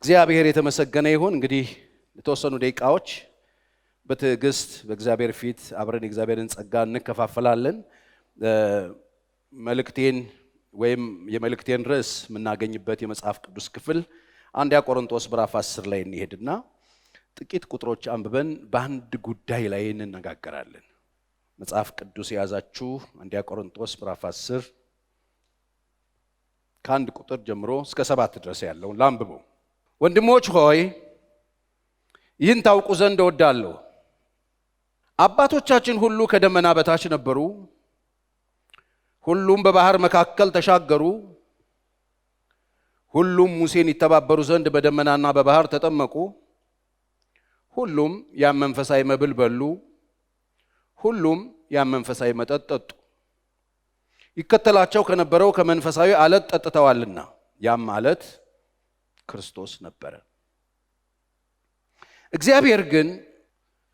እግዚአብሔር የተመሰገነ ይሁን። እንግዲህ የተወሰኑ ደቂቃዎች በትዕግስት በእግዚአብሔር ፊት አብረን የእግዚአብሔርን ጸጋ እንከፋፈላለን። መልእክቴን ወይም የመልእክቴን ርዕስ የምናገኝበት የመጽሐፍ ቅዱስ ክፍል አንደኛ ቆሮንቶስ ምዕራፍ 10 ላይ እንሄድና ጥቂት ቁጥሮች አንብበን በአንድ ጉዳይ ላይ እንነጋገራለን። መጽሐፍ ቅዱስ የያዛችሁ አንደኛ ቆሮንቶስ ምዕራፍ 10 ከአንድ ቁጥር ጀምሮ እስከ 7 ድረስ ያለውን ላንብበው። ወንድሞች ሆይ ይህን ታውቁ ዘንድ እወዳለሁ። አባቶቻችን ሁሉ ከደመና በታች ነበሩ፣ ሁሉም በባህር መካከል ተሻገሩ፣ ሁሉም ሙሴን ይተባበሩ ዘንድ በደመናና በባህር ተጠመቁ፣ ሁሉም ያን መንፈሳዊ መብል በሉ፣ ሁሉም ያን መንፈሳዊ መጠጥ ጠጡ። ይከተላቸው ከነበረው ከመንፈሳዊ አለት ጠጥተዋልና ያም አለት ክርስቶስ ነበረ። እግዚአብሔር ግን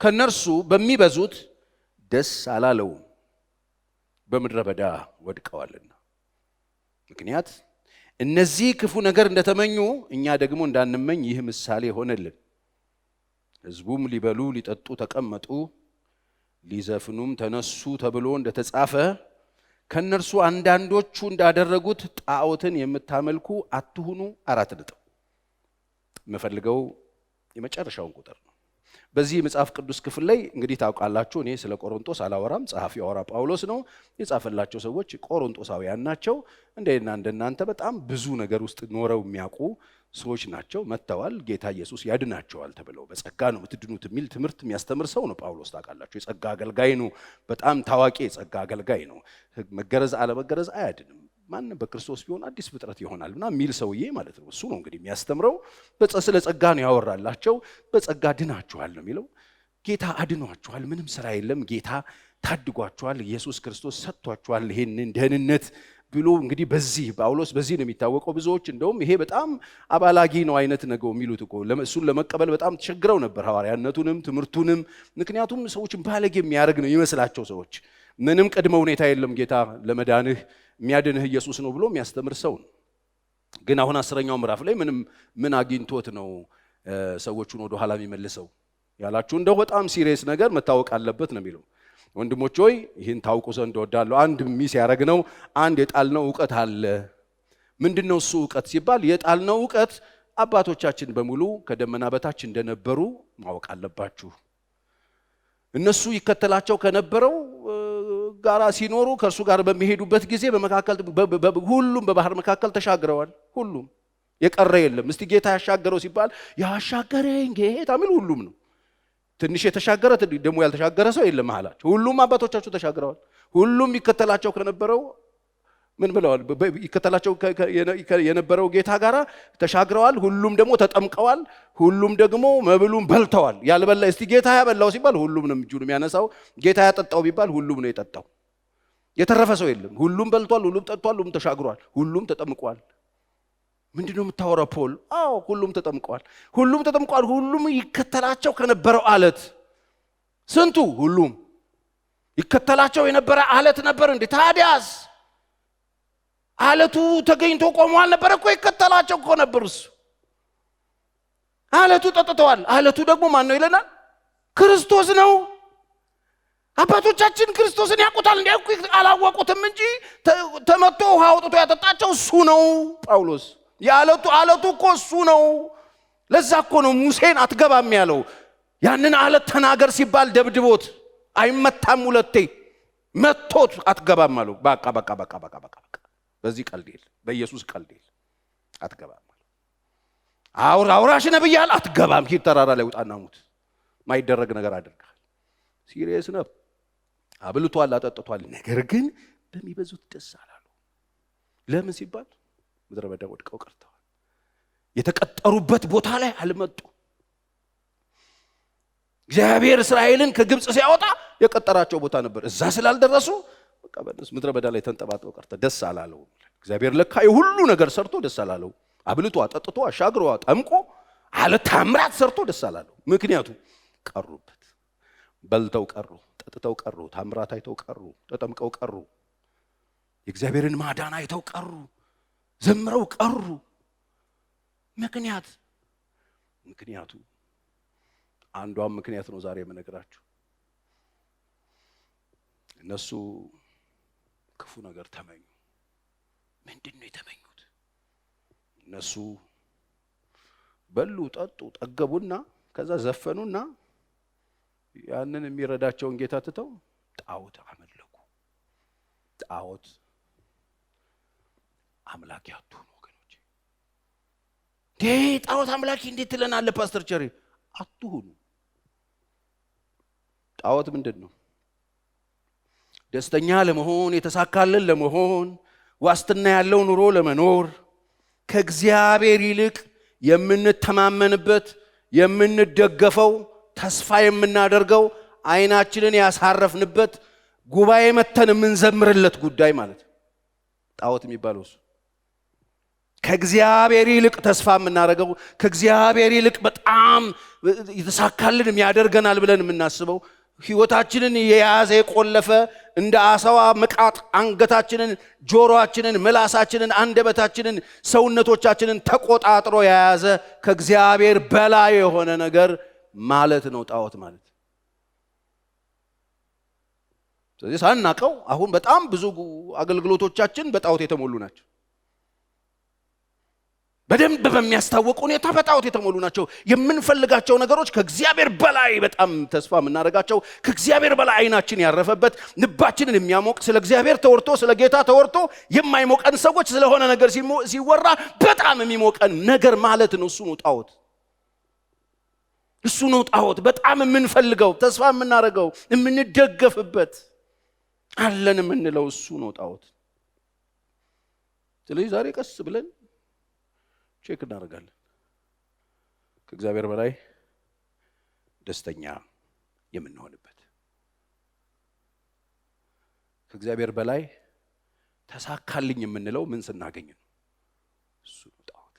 ከነርሱ በሚበዙት ደስ አላለውም፣ በምድረ በዳ ወድቀዋልና። ምክንያት እነዚህ ክፉ ነገር እንደተመኙ እኛ ደግሞ እንዳንመኝ ይህ ምሳሌ ሆነልን። ሕዝቡም ሊበሉ ሊጠጡ ተቀመጡ፣ ሊዘፍኑም ተነሱ ተብሎ እንደተጻፈ ከነርሱ አንዳንዶቹ እንዳደረጉት ጣዖትን የምታመልኩ አትሁኑ። 4 ነጥብ የምፈልገው የመጨረሻውን ቁጥር ነው። በዚህ መጽሐፍ ቅዱስ ክፍል ላይ እንግዲህ ታውቃላችሁ፣ እኔ ስለ ቆሮንቶስ አላወራም። ጸሐፊው ሐዋርያ ጳውሎስ ነው። የጻፈላቸው ሰዎች ቆሮንቶሳውያን ናቸው። እንደናንተ በጣም ብዙ ነገር ውስጥ ኖረው የሚያውቁ ሰዎች ናቸው። መጥተዋል። ጌታ ኢየሱስ ያድናቸዋል ተብለው በጸጋ ነው የምትድኑት የሚል ትምህርት የሚያስተምር ሰው ነው ጳውሎስ። ታውቃላችሁ፣ የጸጋ አገልጋይ ነው። በጣም ታዋቂ የጸጋ አገልጋይ ነው። መገረዝ አለመገረዝ አያድንም፣ ማንም በክርስቶስ ቢሆን አዲስ ፍጥረት ይሆናል እና የሚል ሰውዬ ማለት ነው። እሱ ነው እንግዲህ የሚያስተምረው። ስለ ጸጋ ነው ያወራላቸው። በጸጋ ድናችኋል ነው የሚለው። ጌታ አድኗችኋል፣ ምንም ስራ የለም። ጌታ ታድጓችኋል፣ ኢየሱስ ክርስቶስ ሰጥቷችኋል ይሄንን ደህንነት ብሎ እንግዲህ በዚህ ጳውሎስ በዚህ ነው የሚታወቀው። ብዙዎች እንደውም ይሄ በጣም አባላጊ ነው አይነት ነገር የሚሉት እኮ እሱን ለመቀበል በጣም ተቸግረው ነበር፣ ሐዋርያነቱንም ትምህርቱንም። ምክንያቱም ሰዎችን ባለጌ የሚያደርግ ነው ይመስላቸው ሰዎች። ምንም ቅድመ ሁኔታ የለም፣ ጌታ ለመዳንህ የሚያድንህ ኢየሱስ ነው ብሎ የሚያስተምር ሰው ነው። ግን አሁን 10ኛው ምዕራፍ ላይ ምን አግኝቶት ነው ሰዎቹን ወደ ኋላ የሚመልሰው ያላችሁ እንደው በጣም ሲሪየስ ነገር መታወቅ አለበት ነው የሚለው። ወንድሞች ሆይ ይህን ታውቁ ዘንድ እወዳለሁ። አንድ ሚስ ያደረግነው አንድ የጣልነው ዕውቀት አለ። ምንድነው እሱ ዕውቀት ሲባል የጣልነው ዕውቀት አባቶቻችን በሙሉ ከደመና በታች እንደነበሩ ማወቅ አለባችሁ። እነሱ ይከተላቸው ከነበረው ጋራ ሲኖሩ ከእርሱ ጋር በሚሄዱበት ጊዜ ሁሉም በባህር መካከል ተሻግረዋል። ሁሉም የቀረ የለም። እስቲ ጌታ ያሻገረው ሲባል ያሻገረኝ ጌታ የሚል ሁሉም ነው። ትንሽ የተሻገረ ደግሞ ያልተሻገረ ሰው የለም መሃላቸው። ሁሉም አባቶቻቸው ተሻግረዋል። ሁሉም ይከተላቸው ከነበረው ምን ብለዋል? ይከተላቸው የነበረው ጌታ ጋራ ተሻግረዋል። ሁሉም ደግሞ ተጠምቀዋል። ሁሉም ደግሞ መብሉን በልተዋል። ያልበላ እስቲ ጌታ ያበላው ሲባል ሁሉም ነው እጁን የሚያነሳው። ጌታ ያጠጣው ቢባል ሁሉም ነው የጠጣው። የተረፈ ሰው የለም። ሁሉም በልቷል፣ ሁሉም ጠጥቷል፣ ሁሉም ተሻግሯል፣ ሁሉም ተጠምቋል። ምንድነው የምታወራው ፖል? አዎ ሁሉም ተጠምቀዋል። ሁሉም ተጠምቀዋል። ሁሉም ይከተላቸው ከነበረው አለት ስንቱ? ሁሉም ይከተላቸው የነበረ አለት ነበር እንዴ? ታዲያስ አለቱ ተገኝቶ ቆሞ አልነበረ እኮ? ይከተላቸው እኮ ነበር እሱ። አለቱ ጠጥተዋል። አለቱ ደግሞ ማን ነው ይለናል? ክርስቶስ ነው። አባቶቻችን ክርስቶስን ያውቁታል። እንዲያውቁ አላወቁትም እንጂ ተመቶ ውሃ አውጥቶ ያጠጣቸው እሱ ነው ጳውሎስ። አለቱ እኮ እሱ ነው። ለዛ እኮ ነው ሙሴን አትገባም ያለው። ያንን አለት ተናገር ሲባል ደብድቦት አይመታም ሁለቴ መቶት አትገባም አለው። በቃ በዚህ ቀልድ የለም፣ በኢየሱስ ቀልድ የለም። አትገባም አለው። አውራሽ ነብያል አትገባም። ሂድ ተራራ ላይ ውጣና ሙት። ማይደረግ ነገር አድርገሃል። ሲሪየስ ነው። አብልቷል፣ አጠጥቷል። ነገር ግን በሚበዙት ደስ አላሉ። ለምን ሲባል ምድረ በዳ ወድቀው ቀርተዋል። የተቀጠሩበት ቦታ ላይ አልመጡ። እግዚአብሔር እስራኤልን ከግብፅ ሲያወጣ የቀጠራቸው ቦታ ነበር። እዛ ስላልደረሱ በቃ በእነሱ ምድረ በዳ ላይ ተንጠባጥበው ቀርተ ደስ አላለው። እግዚአብሔር ለካ የሁሉ ነገር ሰርቶ ደስ አላለው። አብልቶ አጠጥቶ አሻግሮ ጠምቆ አለ ታምራት ሰርቶ ደስ አላለው። ምክንያቱም ቀሩበት። በልተው ቀሩ፣ ጠጥተው ቀሩ፣ ታምራት አይተው ቀሩ፣ ተጠምቀው ቀሩ፣ የእግዚአብሔርን ማዳን አይተው ቀሩ፣ ዘምረው ቀሩ። ምክንያት ምክንያቱ አንዷም ምክንያት ነው ዛሬ የምነግራችሁ። እነሱ ክፉ ነገር ተመኙ። ምንድነው የተመኙት? እነሱ በሉ፣ ጠጡ፣ ጠገቡና ከዛ ዘፈኑና ያንን የሚረዳቸውን ጌታ ትተው ጣዖት አመለኩ። ጣዖት አምላክ ያቱን ወገኖች፣ ጣዖት አምላኪ እንዴት ትለናለህ ፓስተር ቸሪ? አትሁኑ። ጣዖት ምንድነው? ደስተኛ ለመሆን፣ የተሳካልን ለመሆን፣ ዋስትና ያለው ኑሮ ለመኖር ከእግዚአብሔር ይልቅ የምንተማመንበት፣ የምንደገፈው፣ ተስፋ የምናደርገው፣ አይናችንን ያሳረፍንበት፣ ጉባኤ መተን የምንዘምርለት ጉዳይ ማለት ነው ጣዖት የሚባለው እሱ። ከእግዚአብሔር ይልቅ ተስፋ የምናደርገው፣ ከእግዚአብሔር ይልቅ በጣም የተሳካልን የሚያደርገናል ብለን የምናስበው፣ ህይወታችንን የያዘ የቆለፈ እንደ አሳዋ መቃጥ አንገታችንን፣ ጆሮአችንን፣ ምላሳችንን፣ አንደበታችንን፣ ሰውነቶቻችንን ተቆጣጥሮ የያዘ ከእግዚአብሔር በላይ የሆነ ነገር ማለት ነው ጣዖት ማለት። ስለዚህ ሳናቀው አሁን በጣም ብዙ አገልግሎቶቻችን በጣዖት የተሞሉ ናቸው። በደንብ በሚያስታውቅ ሁኔታ በጣዖት የተሞሉ ናቸው። የምንፈልጋቸው ነገሮች ከእግዚአብሔር በላይ በጣም ተስፋ የምናደርጋቸው፣ ከእግዚአብሔር በላይ አይናችን ያረፈበት፣ ልባችንን የሚያሞቅ፣ ስለ እግዚአብሔር ተወርቶ ስለ ጌታ ተወርቶ የማይሞቀን ሰዎች ስለሆነ ነገር ሲወራ በጣም የሚሞቀን ነገር ማለት ነው። እሱ ነው ጣዖት። እሱ ነው ጣዖት። በጣም የምንፈልገው፣ ተስፋ የምናደርገው፣ የምንደገፍበት፣ አለን የምንለው እሱ ነው ጣዖት። ስለዚህ ዛሬ ቀስ ብለን ቼክ እናደርጋለን። ከእግዚአብሔር በላይ ደስተኛ የምንሆንበት፣ ከእግዚአብሔር በላይ ተሳካልኝ የምንለው ምን ስናገኝ ነው? እሱ ነው ጣዖት።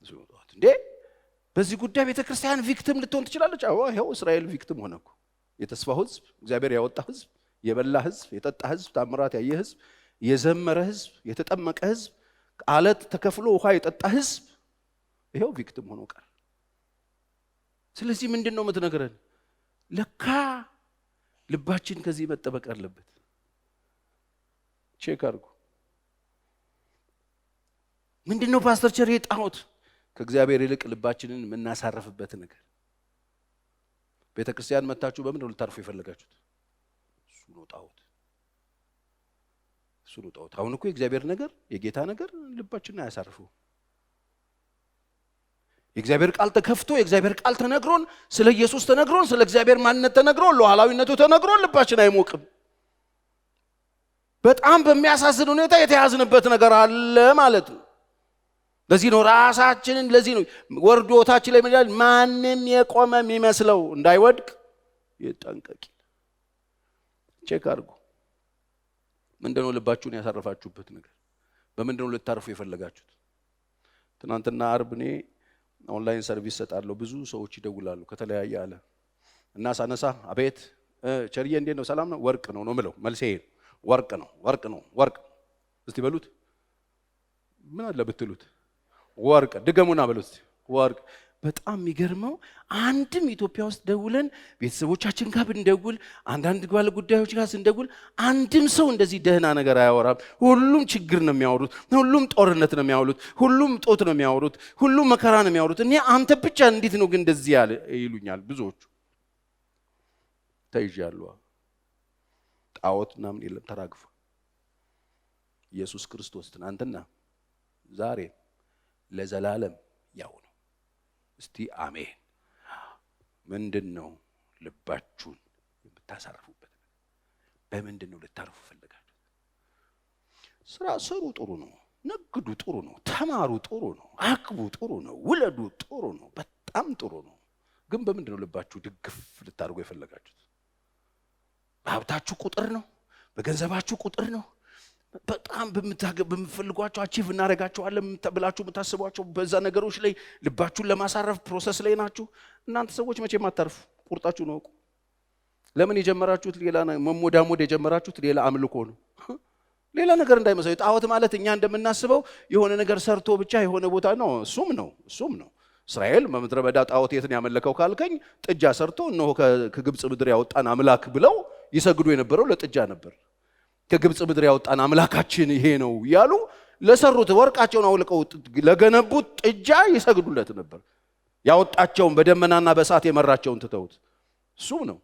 እሱ ነው ጣዖት። እንዴ በዚህ ጉዳይ ቤተክርስቲያን ቪክቲም ልትሆን ትችላለች። አዎ ይሄው እስራኤል ቪክቲም ሆነ እኮ። የተስፋው ህዝብ፣ እግዚአብሔር ያወጣ ህዝብ፣ የበላ ህዝብ፣ የጠጣ ህዝብ፣ ታምራት ያየ ህዝብ፣ የዘመረ ህዝብ፣ የተጠመቀ ህዝብ፣ አለት ተከፍሎ ውሃ የጠጣ ህዝብ ይሄው ቪክቲም ሆኖ ቀር። ስለዚህ ምንድነው የምትነግረን? ለካ ልባችን ከዚህ መጠበቅ አለበት። ቼክ አድርጉ። ምንድነው ፓስተር ቸሪ ጣዖት? ከእግዚአብሔር ይልቅ ልባችንን የምናሳርፍበት ነገር። ቤተክርስቲያን መጣችሁ በምን ልታርፉ የፈለጋችሁት? እሱ ነው ጣዖት። እሱ ነው ጣዖት። አሁን እኮ የእግዚአብሔር ነገር፣ የጌታ ነገር ልባችንን አያሳርፈው። የእግዚአብሔር ቃል ተከፍቶ የእግዚአብሔር ቃል ተነግሮን፣ ስለ ኢየሱስ ተነግሮን፣ ስለ እግዚአብሔር ማንነት ተነግሮን፣ ሉዓላዊነቱ ተነግሮን ልባችን አይሞቅም። በጣም በሚያሳዝን ሁኔታ የተያዝንበት ነገር አለ ማለት ነው። ለዚህ ነው ራሳችንን፣ ለዚህ ነው ወርዶታችን ላይ ምን ይላል? ማንም የቆመ የሚመስለው እንዳይወድቅ ይጠንቀቅ። ቼክ አድርጉ። ምንድነው ልባችሁን ያሳረፋችሁበት ነገር? በምንድነው ልታርፉ የፈለጋችሁት? ትናንትና አርብ እኔ ኦንላይን ሰርቪስ ሰጣለሁ። ብዙ ሰዎች ይደውላሉ ከተለያየ አለ እና ሳነሳ አቤት ቸርዬ እንዴት ነው? ሰላም ነው? ወርቅ ነው ነው ምለው። መልሴ ወርቅ ነው፣ ወርቅ ነው፣ ወርቅ። እስቲ በሉት። ምን አለ ብትሉት ወርቅ። ድገሙና በሉት ወርቅ። በጣም የሚገርመው አንድም ኢትዮጵያ ውስጥ ደውለን ቤተሰቦቻችን ጋር ብንደውል፣ አንዳንድ ባለ ጉዳዮች ጋር ስንደውል አንድም ሰው እንደዚህ ደህና ነገር አያወራም። ሁሉም ችግር ነው የሚያወሩት፣ ሁሉም ጦርነት ነው የሚያወሩት፣ ሁሉም ጦት ነው የሚያወሩት፣ ሁሉም መከራ ነው የሚያወሩት። እኔ አንተ ብቻ እንዴት ነው ግን እንደዚህ ያለ ይሉኛል ብዙዎቹ። ተይዣለሁ። ጣዖት ምናምን የለም፣ ተራግፎ ኢየሱስ ክርስቶስ ትናንትና ዛሬ ለዘላለም ያው ነው። እስቲ አሜን። ምንድነው ልባችሁን የምታሳርፉበት? በምንድነው ልታርፉ ፈልጋችሁ? ስራ ስሩ፣ ጥሩ ነው። ነግዱ፣ ጥሩ ነው። ተማሩ፣ ጥሩ ነው። አግቡ፣ ጥሩ ነው። ውለዱ፣ ጥሩ ነው። በጣም ጥሩ ነው። ግን በምንድነው ልባችሁ ድግፍ ልታርጉ የፈለጋችሁት? በሀብታችሁ ቁጥር ነው? በገንዘባችሁ ቁጥር ነው? በጣም በምትፈልጓቸው አቺቭ እናደርጋቸዋለን ብላችሁ የምታስቧቸው በዛ ነገሮች ላይ ልባችሁን ለማሳረፍ ፕሮሰስ ላይ ናችሁ። እናንተ ሰዎች መቼም አታርፉ። ቁርጣችሁ ነው። ለምን የጀመራችሁት ሌላ መሞዳሞድ የጀመራችሁት ሌላ አምልኮ ነው። ሌላ ነገር እንዳይመስለው። ጣዖት ማለት እኛ እንደምናስበው የሆነ ነገር ሰርቶ ብቻ የሆነ ቦታ ነው። እሱም ነው። እስራኤል በምድረ በዳ ጣዖት የትን ያመለከው ካልከኝ ጥጃ ሰርቶ እነሆ ከግብጽ ምድር ያወጣን አምላክ ብለው ይሰግዱ የነበረው ለጥጃ ነበር። ከግብጽ ምድር ያወጣን አምላካችን ይሄ ነው ያሉ ለሰሩት ወርቃቸውን አውልቀው ለገነቡት ጥጃ ይሰግዱለት ነበር። ያወጣቸውን በደመናና በእሳት የመራቸውን ትተውት እሱ ነው።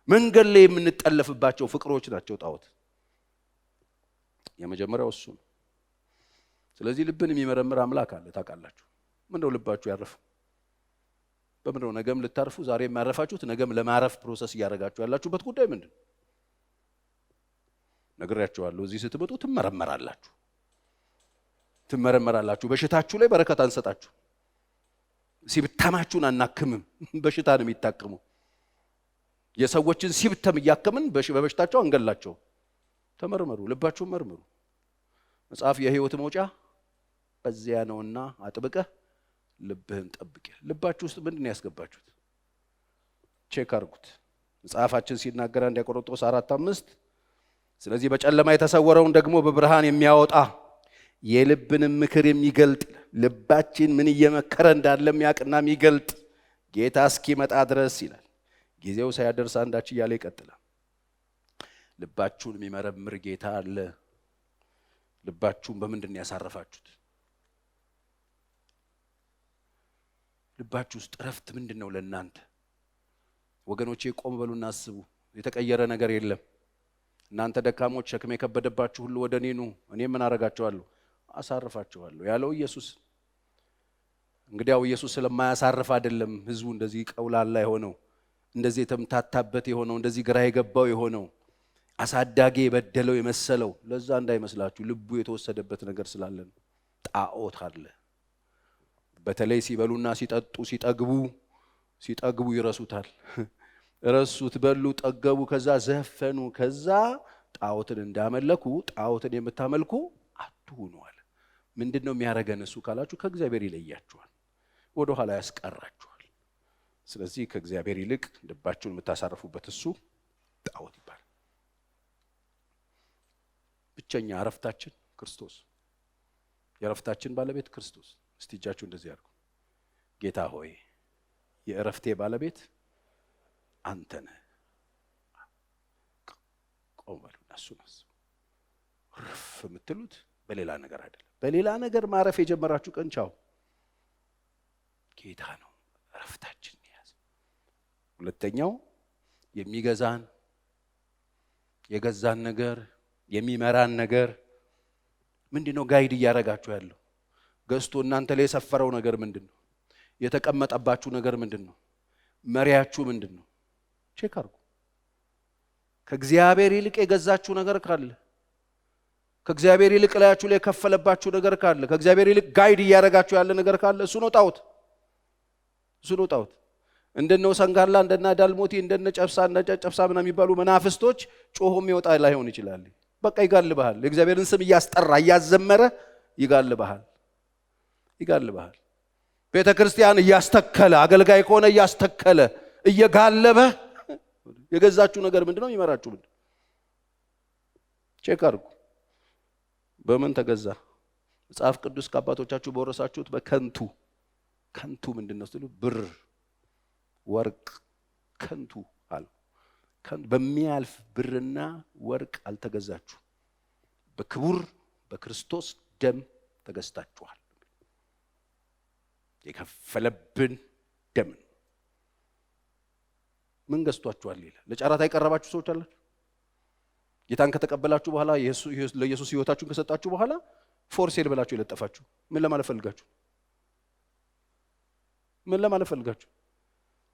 መንገድ ላይ የምንጠለፍባቸው ፍቅሮች ናቸው ጣዖት። የመጀመሪያው እሱ ነው። ስለዚህ ልብን የሚመረምር አምላክ አለ። ታውቃላችሁ ምንድነው ልባችሁ ያረፈው? በምንድነው ነገም ልታርፉ ዛሬም ያረፋችሁት ነገም ለማረፍ ፕሮሰስ እያደረጋችሁ ያላችሁበት ጉዳይ ምንድነው? ነግሬያችኋለሁ። እዚህ ስትመጡ ትመረመራላችሁ። በሽታችሁ ላይ በረከት አንሰጣችሁ። ሲብተማችሁን አናክምም፣ በሽታ ነው የሚታከሙ። የሰዎችን ሲብተም እያከምን በበሽታቸው አንገላቸው። ተመርመሩ፣ ልባችሁን መርምሩ። መጽሐፍ የሕይወት መውጫ በዚያ ነውና አጥብቀህ ልብህን ጠብቅ። ልባችሁ ውስጥ ምንድን ነው ያስገባችሁት? ቼክ አድርጉት። መጽሐፋችን ሲናገር 1 ቆሮንቶስ 4:5 ስለዚህ በጨለማ የተሰወረውን ደግሞ በብርሃን የሚያወጣ የልብንም ምክር የሚገልጥ ልባችን ምን እየመከረ እንዳለ የሚያውቅና የሚገልጥ ጌታ እስኪመጣ ድረስ ይላል። ጊዜው ሳይደርስ አንዳች እያለ ይቀጥላል። ልባችሁን የሚመረምር ጌታ አለ። ልባችሁን በምንድን ነው ያሳረፋችሁት? ልባችሁ ውስጥ እረፍት ምንድን ነው ለእናንተ? ወገኖቼ ቆም በሉና አስቡ። የተቀየረ ነገር የለም። እናንተ ደካሞች ሸክም የከበደባችሁ ሁሉ ወደ እኔ ኑ፣ እኔ ምን አረጋችኋለሁ? አሳርፋችኋለሁ ያለው ኢየሱስ። እንግዲያው ኢየሱስ ስለማያሳርፍ አይደለም ህዝቡ እንደዚህ ቀውላላ የሆነው፣ እንደዚህ የተምታታበት የሆነው፣ እንደዚህ ግራ የገባው የሆነው፣ አሳዳጊ የበደለው የመሰለው። ለዛ እንዳይመስላችሁ ልቡ የተወሰደበት ነገር ስላለን ጣዖት አለ። በተለይ ሲበሉና ሲጠጡ ሲጠግቡ ይረሱታል። ረሱት፣ በሉ፣ ጠገቡ፣ ከዛ ዘፈኑ፣ ከዛ ጣዖትን እንዳመለኩ ጣዖትን የምታመልኩ አትሁኑ አለ። ምንድነው የሚያረገን እሱ ካላችሁ ከእግዚአብሔር ይለያችኋል፣ ወደ ኋላ ያስቀራችኋል። ስለዚህ ከእግዚአብሔር ይልቅ ልባችሁን የምታሳርፉበት እሱ ጣዖት ይባላል። ብቸኛ እረፍታችን ክርስቶስ፣ የእረፍታችን ባለቤት ክርስቶስ። እስቲ እጃችሁ እንደዚህ አድርጉ። ጌታ ሆይ የእረፍቴ ባለቤት አንተ ነህ። ቆም በሉና እሱን አስቡ። ረፍ የምትሉት በሌላ ነገር አይደለም። በሌላ ነገር ማረፍ የጀመራችሁ ቀን ቻው። ጌታ ነው እረፍታችን ያዝ። ሁለተኛው የሚገዛን የገዛን ነገር የሚመራን ነገር ምንድነው? ጋይድ እያረጋችሁ ያለው ገዝቶ እናንተ ላይ የሰፈረው ነገር ምንድነው? የተቀመጠባችሁ ነገር ምንድነው? መሪያችሁ ምንድነው? ቼክ አድርጉ። ከእግዚአብሔር ይልቅ የገዛችሁ ነገር ካለ፣ ከእግዚአብሔር ይልቅ ላያችሁ ላይ የከፈለባችሁ ነገር ካለ፣ ከእግዚአብሔር ይልቅ ጋይድ እያረጋችሁ ያለ ነገር ካለ እሱ ነው ጣዖት። እሱ ነው ጣዖት። እንደነው ሰንጋላ፣ እንደና ዳልሞቲ፣ እንደነ ጨብሳ ምናምን የሚባሉ መናፍስቶች ጮሆም ይወጣ ላይሆን ይችላል። በቃ ይጋልብሃል። የእግዚአብሔርን ስም እያስጠራ እያዘመረ ይጋልብሃል። ቤተ ክርስቲያን እያስተከለ አገልጋይ ከሆነ እያስተከለ እየጋለበ የገዛችሁ ነገር ምንድነው? ይመራችሁ ምንድነው? ቼክ አድርጉ። በምን ተገዛ? መጽሐፍ ቅዱስ ከአባቶቻችሁ በወረሳችሁት በከንቱ። ከንቱ ምንድነው ስትሉ ብር፣ ወርቅ ከንቱ አለ። በሚያልፍ ብርና ወርቅ አልተገዛችሁ፣ በክቡር በክርስቶስ ደም ተገዝታችኋል። የከፈለብን ደም ምን ገዝቷችኋል ይላል። ለጨረታ የቀረባችሁ ሰዎች አላችሁ። ጌታን ከተቀበላችሁ በኋላ ለኢየሱስ ሕይወታችሁን ከሰጣችሁ በኋላ ፎር ሴል ብላችሁ የለጠፋችሁ ምን ለማለት ፈልጋችሁ?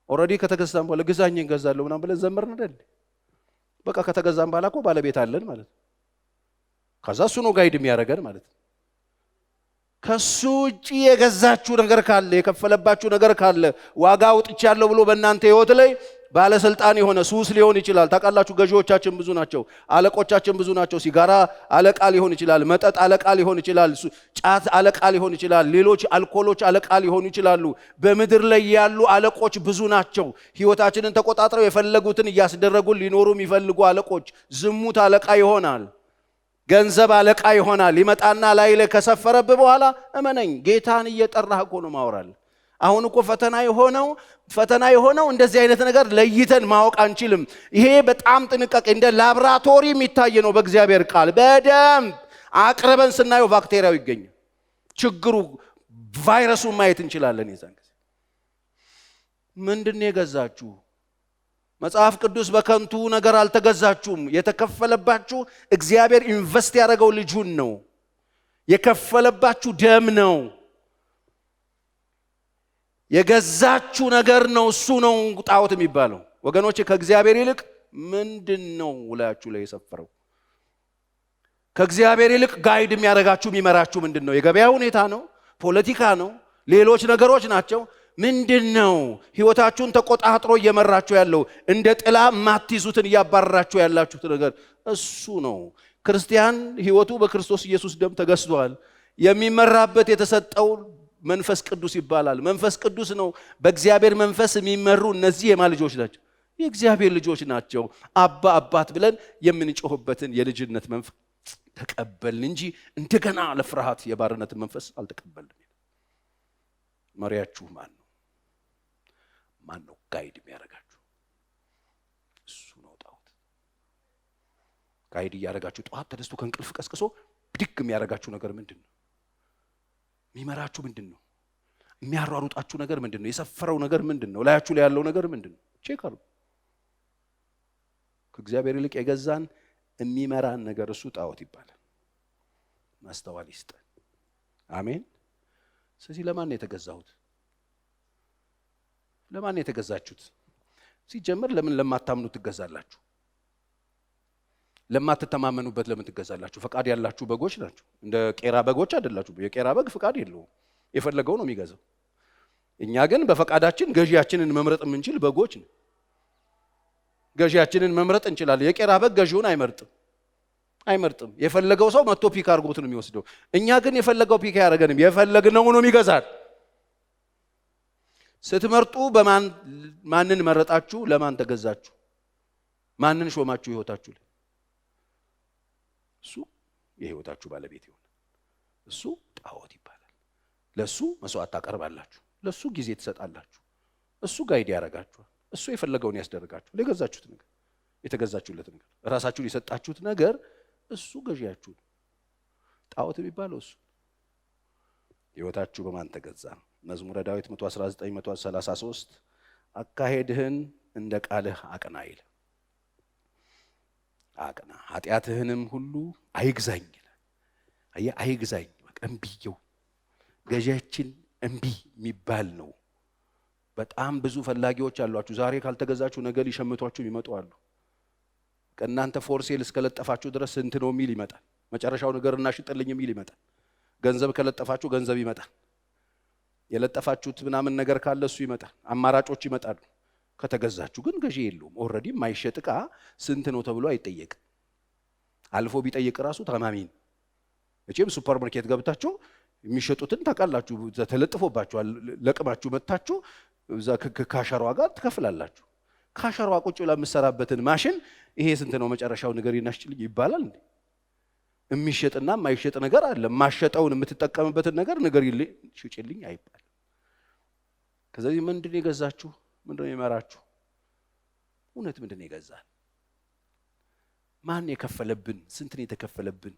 ኦልሬዲ ከተገዛን በኋላ ግዛኝ እንገዛለሁ ምናምን ብለን ዘመርን አይደል? በቃ ከተገዛን በኋላ እኮ ባለቤት አለን ማለት ነው። ከዛ እሱ ነው ጋይድ የሚያደርገን ማለት ነው። ከሱ ውጪ የገዛችሁ ነገር ካለ፣ የከፈለባችሁ ነገር ካለ፣ ዋጋ አውጥቻለሁ ብሎ በእናንተ ህይወት ላይ ባለስልጣን የሆነ ሱስ ሊሆን ይችላል። ታውቃላችሁ ገዢዎቻችን ብዙ ናቸው፣ አለቆቻችን ብዙ ናቸው። ሲጋራ አለቃ ሊሆን ይችላል፣ መጠጥ አለቃ ሊሆን ይችላል፣ ጫት አለቃ ሊሆን ይችላል፣ ሌሎች አልኮሎች አለቃ ሊሆኑ ይችላሉ። በምድር ላይ ያሉ አለቆች ብዙ ናቸው። ህይወታችንን ተቆጣጥረው የፈለጉትን እያስደረጉን ሊኖሩ የሚፈልጉ አለቆች። ዝሙት አለቃ ይሆናል፣ ገንዘብ አለቃ ይሆናል። ይመጣና ላይ ከሰፈረብህ በኋላ እመነኝ ጌታን እየጠራህ እኮ ነው ማወራል። አሁን እኮ ፈተና የሆነው እንደዚህ አይነት ነገር ለይተን ማወቅ አንችልም። ይሄ በጣም ጥንቃቄ እንደ ላብራቶሪ የሚታይ ነው። በእግዚአብሔር ቃል በደንብ አቅርበን ስናየው ባክቴሪያው ይገኛል። ችግሩ ቫይረሱን ማየት እንችላለን። የዛን ጊዜ ምንድነው የገዛችሁ? መጽሐፍ ቅዱስ በከንቱ ነገር አልተገዛችሁም። የተከፈለባችሁ እግዚአብሔር ኢንቨስት ያደረገው ልጁን ነው። የከፈለባችሁ ደም ነው። የገዛችሁ ነገር ነው። እሱ ነው ጣዖት የሚባለው። ወገኖቼ ከእግዚአብሔር ይልቅ ምንድነው ውላችሁ ላይ የሰፈረው? ከእግዚአብሔር ይልቅ ጋይድ የሚያደርጋችሁ የሚመራችሁ ምንድነው? የገበያ ሁኔታ ነው? ፖለቲካ ነው? ሌሎች ነገሮች ናቸው? ምንድነው ህይወታችሁን ተቆጣጥሮ እየመራችሁ ያለው? እንደ ጥላ ማትይዙትን እያባረራችሁ ያላችሁት ነገር እሱ ነው። ክርስቲያን ህይወቱ በክርስቶስ ኢየሱስ ደም ተገዝቷል። የሚመራበት የተሰጠው መንፈስ ቅዱስ ይባላል። መንፈስ ቅዱስ ነው። በእግዚአብሔር መንፈስ የሚመሩ እነዚህ የማ ልጆች ናቸው? የእግዚአብሔር ልጆች ናቸው። አባ አባት ብለን የምንጮህበትን የልጅነት መንፈስ ተቀበልን እንጂ እንደገና ለፍርሃት የባርነት መንፈስ አልተቀበልንም። መሪያችሁ ማን ነው? ማን ነው ጋይድ የሚያደርጋችሁ? እሱ ነው ጣዖት። ጋይድ እያደረጋችሁ ጠዋት ተነስቶ ከእንቅልፍ ቀስቅሶ ብድግ የሚያደርጋችሁ ነገር ምንድን ነው? የሚመራችሁ ምንድን ነው? የሚያሯሩጣችሁ ነገር ምንድን ነው? የሰፈረው ነገር ምንድን ነው? ላያችሁ ላይ ያለው ነገር ምንድን ነው? ቼክ አድርጉ። ከእግዚአብሔር ይልቅ የገዛን የሚመራን ነገር እሱ ጣዖት ይባላል። ማስተዋል ይስጠን። አሜን። ስለዚህ ለማን ነው የተገዛሁት? ለማን ነው የተገዛችሁት? ሲጀምር ለምን ለማታምኑ ትገዛላችሁ? ለማትተማመኑበት ለምን ትገዛላችሁ? ፈቃድ ያላችሁ በጎች ናችሁ። እንደ ቄራ በጎች አይደላችሁ። የቄራ በግ ፈቃድ የለውም፣ የፈለገው ነው የሚገዛው። እኛ ግን በፈቃዳችን ገዢያችንን መምረጥ የምንችል በጎች ነው። ገዢያችንን መምረጥ እንችላለን። የቄራ በግ ገዢውን አይመርጥም። የፈለገው ሰው መጥቶ ፒክ አድርጎት ነው የሚወስደው። እኛ ግን የፈለገው ፒክ ያደርገንም፣ የፈለግነው ነው የሚገዛል። ስትመርጡ ማንን መረጣችሁ? ለማን ተገዛችሁ? ማንን ሾማችሁ ህይወታችሁ ላይ? እሱ የህይወታችሁ ባለቤት ይሆናል። እሱ ጣዖት ይባላል። ለሱ መስዋዕት ታቀርባላችሁ፣ ለሱ ጊዜ ትሰጣላችሁ፣ እሱ ጋይድ ያደርጋችኋል፣ እሱ የፈለገውን ያስደርጋችኋል። የገዛችሁት ነገር፣ የተገዛችሁለት ነገር፣ ራሳችሁን የሰጣችሁት ነገር እሱ ገዢያችሁ ነው። ጣዖት የሚባለው እሱ። ህይወታችሁ በማን ተገዛ? መዝሙረ ዳዊት 119 133 አካሄድህን እንደ ቃልህ አቅና ይላል። አቅና ኃጢአትህንም ሁሉ አይግዛኝ ይላል። አይግዛኝ በቃ እምቢየው። ገዢያችን እምቢ የሚባል ነው። በጣም ብዙ ፈላጊዎች አሏችሁ። ዛሬ ካልተገዛችሁ ነገ ሊሸምቷችሁ ይመጡ አሉ። ከእናንተ ፎርሴል እስከለጠፋችሁ ድረስ ስንት ነው የሚል ይመጣል። መጨረሻው ነገር እናሽጥልኝ የሚል ይመጣል። ገንዘብ ከለጠፋችሁ ገንዘብ ይመጣል። የለጠፋችሁት ምናምን ነገር ካለ እሱ ይመጣል። አማራጮች ይመጣሉ። ከተገዛችሁ ግን ገዢ የለውም። ኦልሬዲ ማይሸጥ ዕቃ ስንት ነው ተብሎ አይጠየቅም። አልፎ ቢጠይቅ ራሱ ታማሚ ነው። እቺም ሱፐርማርኬት ገብታችሁ የሚሸጡትን ታውቃላችሁ። ተለጥፎባችኋል። ለቅማችሁ መጣችሁ እዛ ከካሸሯ ጋር ትከፍላላችሁ። ካሸሯ ቁጭ ብላ የምትሰራበትን ማሽን ይሄ ስንት ነው መጨረሻው ነገር ይናሽልኝ ይባላል እንዴ? የሚሸጥና የማይሸጥ ነገር አለ። ማሸጠውን የምትጠቀምበትን ነገር ነገር ሽጭልኝ አይባል። ከዚህ ምንድነው የገዛችሁ? ምንድነው የመራችሁ? እውነት ምንድነው የገዛን? ማን የከፈለብን? ስንት ነው የተከፈለብን?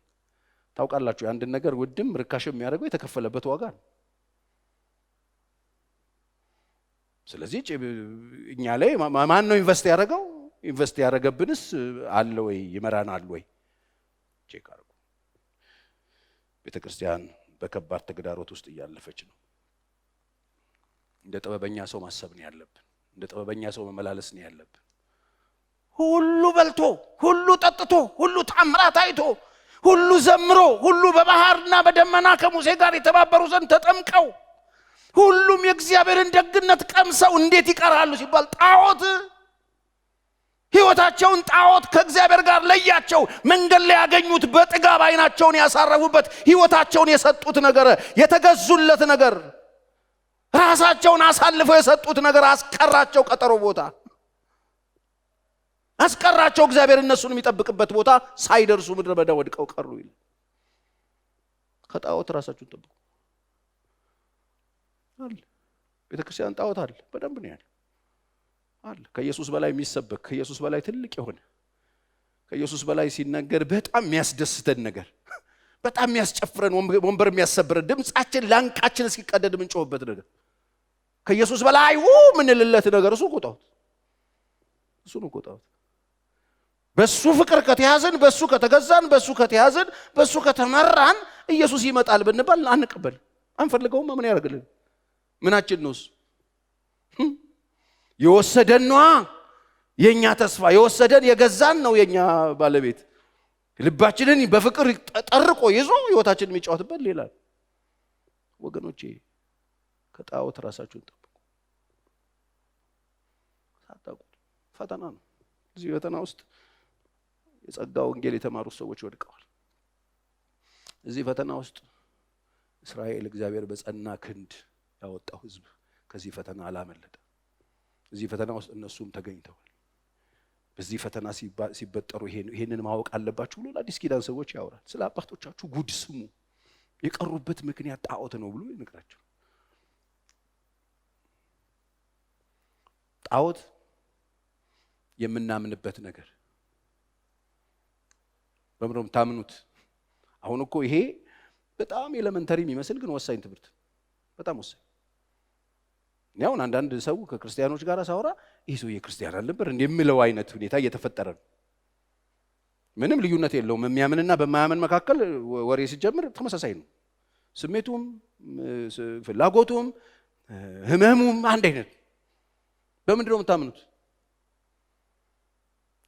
ታውቃላችሁ አንድን ነገር ውድም ርካሽ የሚያደርገው የተከፈለበት ዋጋ ነው። ስለዚህ እኛ ላይ ማን ነው ኢንቨስት ያደረገው? ኢንቨስት ያደረገብንስ አለ ወይ? ይመራናል ወይ? ቼክ አድርጉ። ቤተክርስቲያን በከባድ ተግዳሮት ውስጥ እያለፈች ነው። እንደ ጥበበኛ ሰው ማሰብ ነው ያለብን። እንደ ጥበበኛ ሰው መመላለስ ነው ያለብን። ሁሉ በልቶ፣ ሁሉ ጠጥቶ፣ ሁሉ ታምራት አይቶ፣ ሁሉ ዘምሮ፣ ሁሉ በባህርና በደመና ከሙሴ ጋር የተባበሩ ዘንድ ተጠምቀው፣ ሁሉም የእግዚአብሔርን ደግነት ቀምሰው እንዴት ይቀራሉ ሲባል ጣዖት ህይወታቸውን ጣዖት ከእግዚአብሔር ጋር ለያቸው። መንገድ ላይ ያገኙት በጥጋብ አይናቸውን ያሳረፉበት ህይወታቸውን የሰጡት ነገር፣ የተገዙለት ነገር፣ ራሳቸውን አሳልፈው የሰጡት ነገር አስቀራቸው። ቀጠሮ ቦታ አስቀራቸው። እግዚአብሔር እነሱን የሚጠብቅበት ቦታ ሳይደርሱ ምድረ በዳ ወድቀው ቀሩ ይላል። ከጣዖት ራሳችሁን ጠብቁ አለ። ቤተክርስቲያን ጣዖት አለ፣ በደንብ ነው ያለው አለ። ከኢየሱስ በላይ የሚሰበክ ከኢየሱስ በላይ ትልቅ የሆነ ከኢየሱስ በላይ ሲነገር በጣም የሚያስደስተን ነገር በጣም የሚያስጨፍረን ወንበር የሚያሰብረን ድምጻችን ላንቃችን እስኪቀደድ ምንጮህበት ነገር ከኢየሱስ በላይ ምንልለት ነገር እሱ ጣዖት እሱ ነው ጣዖት። በሱ ፍቅር ከተያዘን በሱ ከተገዛን በሱ ከተያዘን በሱ ከተመራን ኢየሱስ ይመጣል ብንባል አንቀበል አንፈልገውም። ምን ያደርግልን? ምናችን ነው? የወሰደን ነው የኛ ተስፋ የወሰደን የገዛን ነው የኛ ባለቤት። ልባችንን በፍቅር ጠርቆ ይዞ ህይወታችንን የሚጫወትበት ሌላ ወገኖቼ ከጣዖት ራሳችሁን ጠብቁ። ሳታውቁ ፈተና ነው። እዚህ ፈተና ውስጥ የጸጋ ወንጌል የተማሩ ሰዎች ወድቀዋል። እዚህ ፈተና ውስጥ እስራኤል እግዚአብሔር በጸና ክንድ ያወጣው ህዝብ ከዚህ ፈተና አላመለጠ። እዚህ ፈተና ውስጥ እነሱም ተገኝተዋል። በዚህ ፈተና ሲበጠሩ ይሄንን ማወቅ አለባችሁ ብሎ አዲስ ኪዳን ሰዎች ያወራል። ስለ አባቶቻችሁ ጉድ ስሙ፣ የቀሩበት ምክንያት ጣዖት ነው ብሎ ይነግራቸው። ጣዖት የምናምንበት ነገር በምንም ታምኑት። አሁን እኮ ይሄ በጣም ኤሌመንተሪ የሚመስል ግን ወሳኝ ትምህርት በጣም ወሳኝ። ያው አንዳንድ ሰው ከክርስቲያኖች ጋር ሳወራ ይሄ ሰው የክርስቲያን አልነበር እንደሚለው አይነት ሁኔታ እየተፈጠረ ነው። ምንም ልዩነት የለውም። የሚያምንና በማያምን መካከል ወሬ ሲጀምር ተመሳሳይ ነው። ስሜቱም ፍላጎቱም ህመሙም አንድ አይነት። በምንድን ነው የምታምኑት?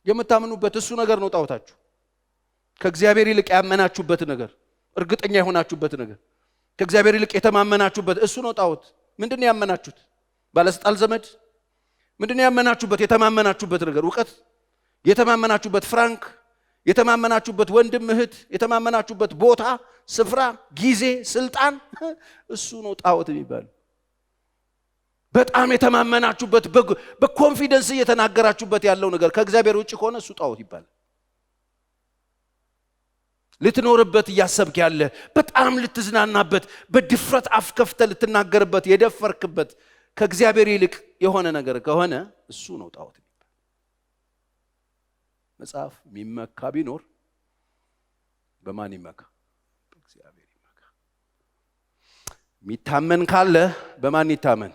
የምታምኑበት እሱ ነገር ነው ጣዖታችሁ። ከእግዚአብሔር ይልቅ ያመናችሁበት ነገር፣ እርግጠኛ የሆናችሁበት ነገር፣ ከእግዚአብሔር ይልቅ የተማመናችሁበት እሱ ነው ጣዖት። ምንድን ነው ያመናችሁት? ባለስልጣን ዘመድ? ምንድን ነው ያመናችሁበት? የተማመናችሁበት ነገር፣ እውቀት፣ የተማመናችሁበት ፍራንክ፣ የተማመናችሁበት ወንድም እህት፣ የተማመናችሁበት ቦታ፣ ስፍራ፣ ጊዜ፣ ስልጣን እሱ ነው ጣዖት የሚባለው። በጣም የተማመናችሁበት በኮንፊደንስ እየተናገራችሁበት ያለው ነገር ከእግዚአብሔር ውጭ ከሆነ እሱ ጣዖት ይባላል። ልትኖርበት እያሰብክ ያለ በጣም ልትዝናናበት በድፍረት አፍ ከፍተህ ልትናገርበት የደፈርክበት ከእግዚአብሔር ይልቅ የሆነ ነገር ከሆነ እሱ ነው ጣዖት የሚባል። መጽሐፍ የሚመካ ቢኖር በማን ይመካ? በእግዚአብሔር ይመካ። የሚታመን ካለ በማን ይታመን?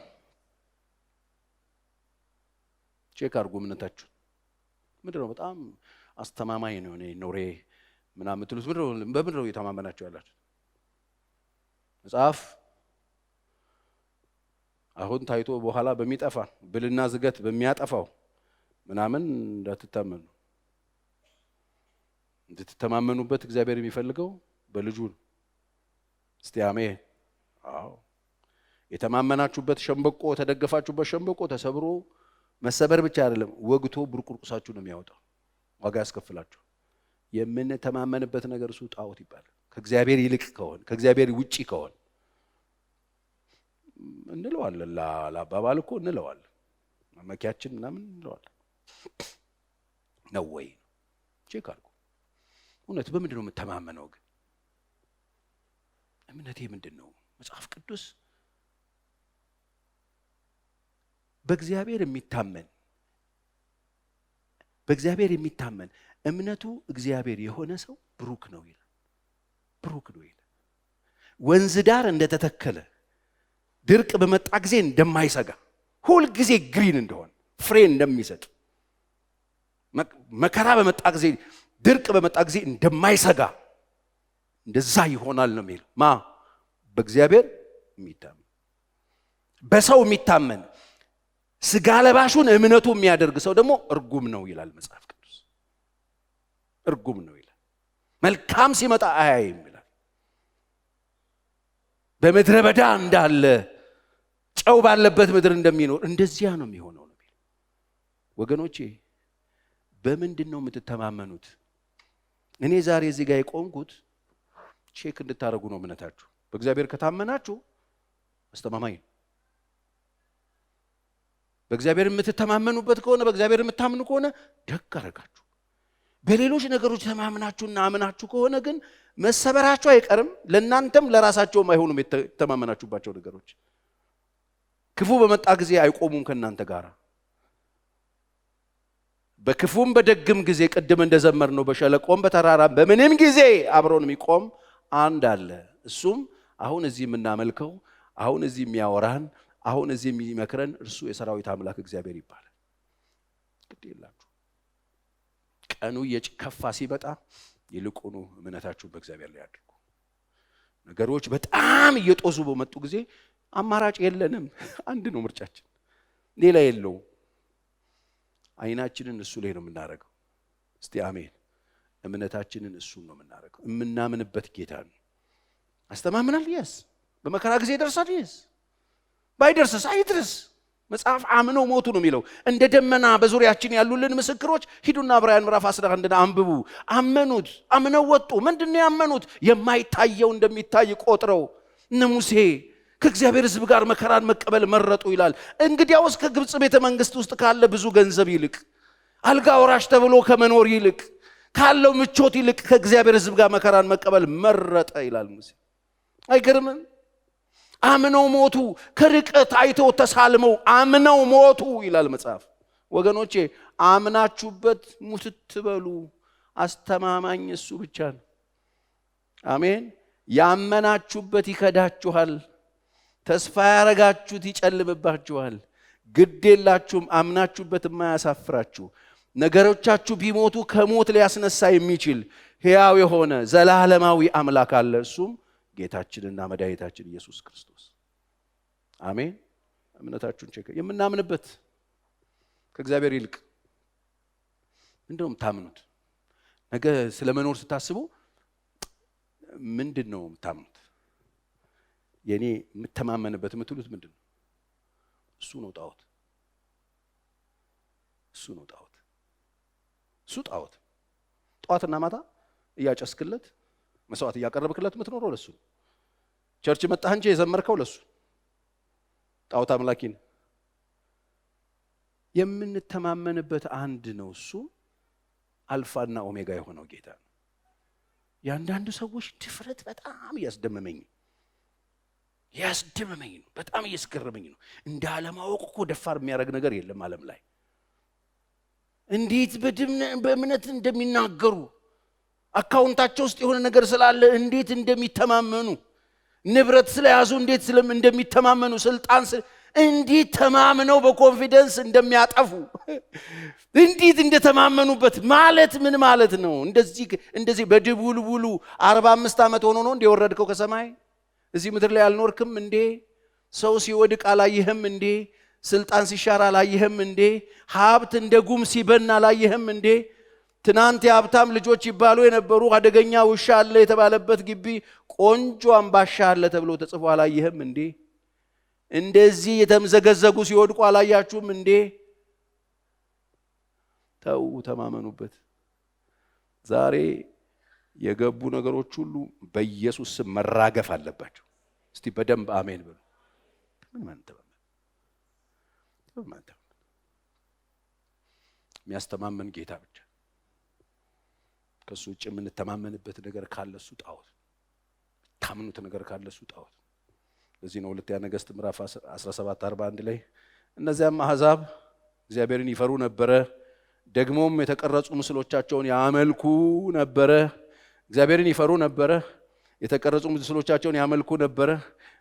ቼክ አድርጉ እምነታችሁ ምንድን ነው? በጣም አስተማማኝ ነው ኖሬ ምናምን የምትሉት በምንድን ነው እየተማመናችሁ ያላችሁ? መጽሐፍ አሁን ታይቶ በኋላ በሚጠፋ ብልና ዝገት በሚያጠፋው ምናምን እንዳትታመኑ። እንድትተማመኑበት እግዚአብሔር የሚፈልገው በልጁ ነው። እስቲ አሜን። አዎ የተማመናችሁበት ሸምበቆ ተደገፋችሁበት ሸምበቆ ተሰብሮ መሰበር ብቻ አይደለም ወግቶ ብርቁርቁሳችሁ ነው የሚያወጣው፣ ዋጋ ያስከፍላችሁ። የምንተማመንበት ነገር እሱ ጣዖት ይባላል። ከእግዚአብሔር ይልቅ ከሆነ ከእግዚአብሔር ውጪ ከሆነ እንለዋለን። ለአባባል እኮ እንለዋለን፣ መመኪያችን ምናምን እንለዋለን። ነው ወይ? ቼክ አድርጉ። እውነት በምንድን ነው የምተማመነው? ግን እምነቴ ምንድን ነው? መጽሐፍ ቅዱስ በእግዚአብሔር የሚታመን እምነቱ እግዚአብሔር የሆነ ሰው ብሩክ ነው ይላል። ብሩክ ነው ይላል። ወንዝ ዳር እንደተተከለ ድርቅ በመጣ ጊዜ እንደማይሰጋ፣ ሁል ጊዜ ግሪን እንደሆነ ፍሬ እንደሚሰጥ፣ መከራ በመጣ ጊዜ ድርቅ በመጣ ጊዜ እንደማይሰጋ እንደዛ ይሆናል ነው የሚለው። በእግዚአብሔር የሚታመን በሰው የሚታመን ስጋ ለባሹን እምነቱ የሚያደርግ ሰው ደግሞ እርጉም ነው ይላል መጽሐፍ ቅዱስ። እርጉም ነው ይላል። መልካም ሲመጣ አያይም ይላል። በምድረ በዳ እንዳለ ጨው ባለበት ምድር እንደሚኖር እንደዚያ ነው የሚሆነው ነው የሚለው። ወገኖቼ በምንድን ነው የምትተማመኑት? እኔ ዛሬ እዚህ ጋር የቆምኩት ቼክ እንድታደርጉ ነው እምነታችሁ። በእግዚአብሔር ከታመናችሁ አስተማማኝ ነው። በእግዚአብሔር የምትተማመኑበት ከሆነ በእግዚአብሔር የምታምኑ ከሆነ ደግ አደረጋችሁ። በሌሎች ነገሮች ተማምናችሁና አምናችሁ ከሆነ ግን መሰበራችሁ አይቀርም። ለእናንተም ለራሳቸውም አይሆኑም። የተማመናችሁባቸው ነገሮች ክፉ በመጣ ጊዜ አይቆሙም ከናንተ ጋር። በክፉም በደግም ጊዜ ቅድም እንደዘመርነው በሸለቆም በተራራም በምንም ጊዜ አብሮን የሚቆም አንድ አለ። እሱም አሁን እዚህ የምናመልከው፣ አሁን እዚህ የሚያወራን፣ አሁን እዚህ የሚመክረን እርሱ የሰራዊት አምላክ እግዚአብሔር ይባላል። ግድ የላችሁ ቀኑ የከፋ ሲመጣ ይልቁኑ እምነታችሁን በእግዚአብሔር ላይ አድርጉ። ነገሮች በጣም እየጦዙ በመጡ ጊዜ አማራጭ የለንም። አንድ ነው ምርጫችን፣ ሌላ የለውም። አይናችንን እሱ ላይ ነው የምናደርገው። እስቲ አሜን። እምነታችንን እሱ ነው የምናደርገው። የምናምንበት ጌታ ነው። አስተማምናል። ይስ በመከራ ጊዜ ይደርሳል። ይስ ባይደርስስ አይድረስ። መጽሐፍ አምነው ሞቱ ነው የሚለው። እንደ ደመና በዙሪያችን ያሉልን ምስክሮች ሂዱና ዕብራውያን ምዕራፍ 11 አንብቡ። አመኑት፣ አምነው ወጡ። ምንድነው ያመኑት? የማይታየው እንደሚታይ ቆጥረው። እነ ሙሴ ከእግዚአብሔር ሕዝብ ጋር መከራን መቀበል መረጡ ይላል። እንግዲያውስ ከግብጽ ቤተ መንግስት ውስጥ ካለ ብዙ ገንዘብ ይልቅ፣ አልጋ ወራሽ ተብሎ ከመኖር ይልቅ፣ ካለው ምቾት ይልቅ ከእግዚአብሔር ሕዝብ ጋር መከራን መቀበል መረጠ ይላል ሙሴ። አይገርምም? አምነው ሞቱ። ከርቀት አይተው ተሳልመው አምነው ሞቱ ይላል መጽሐፍ። ወገኖቼ አምናችሁበት ሙትት በሉ። አስተማማኝ እሱ ብቻ ነው። አሜን። ያመናችሁበት ይከዳችኋል። ተስፋ ያረጋችሁት ይጨልምባችኋል። ግድ የላችሁም። አምናችሁበት የማያሳፍራችሁ ነገሮቻችሁ ቢሞቱ ከሞት ሊያስነሳ የሚችል ሕያው የሆነ ዘላለማዊ አምላክ አለ። እሱም ጌታችንና መድኃኒታችን ኢየሱስ ክርስቶስ። አሜን። እምነታችሁን ቼክ የምናምንበት ከእግዚአብሔር ይልቅ ምንድነው የምታምኑት? ነገ ስለ መኖር ስታስቡ ምንድነው የምታምኑት? የኔ የምተማመንበት የምትሉት ምንድነው? እሱ ነው ጣዖት። እሱ ነው ጣዖት። እሱ ጣዖት። ጧትና ማታ እያጨስክለት መስዋዕት እያቀረብክለት የምትኖረው ለሱ። ቸርች መጣህ እንጂ የዘመርከው ለሱ። ጣዖት አምላኪን የምንተማመንበት አንድ ነው። እሱ አልፋና ኦሜጋ የሆነው ጌታ ነው። ያንዳንዱ ሰዎች ድፍረት በጣም እያስደመመኝ ነው። በጣም እያስገረመኝ ነው። እንደ አለማወቅ እኮ ደፋር የሚያደርግ ነገር የለም ዓለም ላይ። እንዴት በእምነት እንደሚናገሩ አካውንታቸው ውስጥ የሆነ ነገር ስላለ እንዴት እንደሚተማመኑ፣ ንብረት ስለያዙ እንዴት እንደሚተማመኑ፣ ስልጣን እንዴት ተማምነው በኮንፊደንስ እንደሚያጠፉ፣ እንዴት እንደተማመኑበት ማለት ምን ማለት ነው? እንደዚህ በድቡልቡሉ 45 ዓመት ሆኖ ነው እንደ ወረድከው ከሰማይ? እዚህ ምድር ላይ አልኖርክም እንዴ? ሰው ሲወድቅ አላየህም እንዴ? ስልጣን ሲሻር አላየህም እንዴ? ሀብት እንደ ጉም ሲበን አላየህም እንዴ? ትናንት የሀብታም ልጆች ይባሉ የነበሩ አደገኛ ውሻ አለ የተባለበት ግቢ ቆንጆ አምባሻ አለ ተብሎ ተጽፎ አላየህም እንዴ? እንደዚህ የተምዘገዘጉ ሲወድቁ አላያችሁም እንዴ? ተው፣ ተማመኑበት። ዛሬ የገቡ ነገሮች ሁሉ በኢየሱስ ስም መራገፍ አለባቸው። እስቲ በደንብ አሜን በሉ። የሚያስተማመን ጌታ ብቻ። ከሱ ውጭ የምንተማመንበት ነገር ካለ እሱ ጣዖት፣ ታምኑት ነገር ካለ እሱ ጣዖት። ለዚህ ነው ሁለተኛ ነገሥት ምዕራፍ 17:41 ላይ እነዚያም አሕዛብ እግዚአብሔርን ይፈሩ ነበረ፣ ደግሞም የተቀረጹ ምስሎቻቸውን ያመልኩ ነበረ። እግዚአብሔርን ይፈሩ ነበረ፣ የተቀረጹ ምስሎቻቸውን ያመልኩ ነበረ።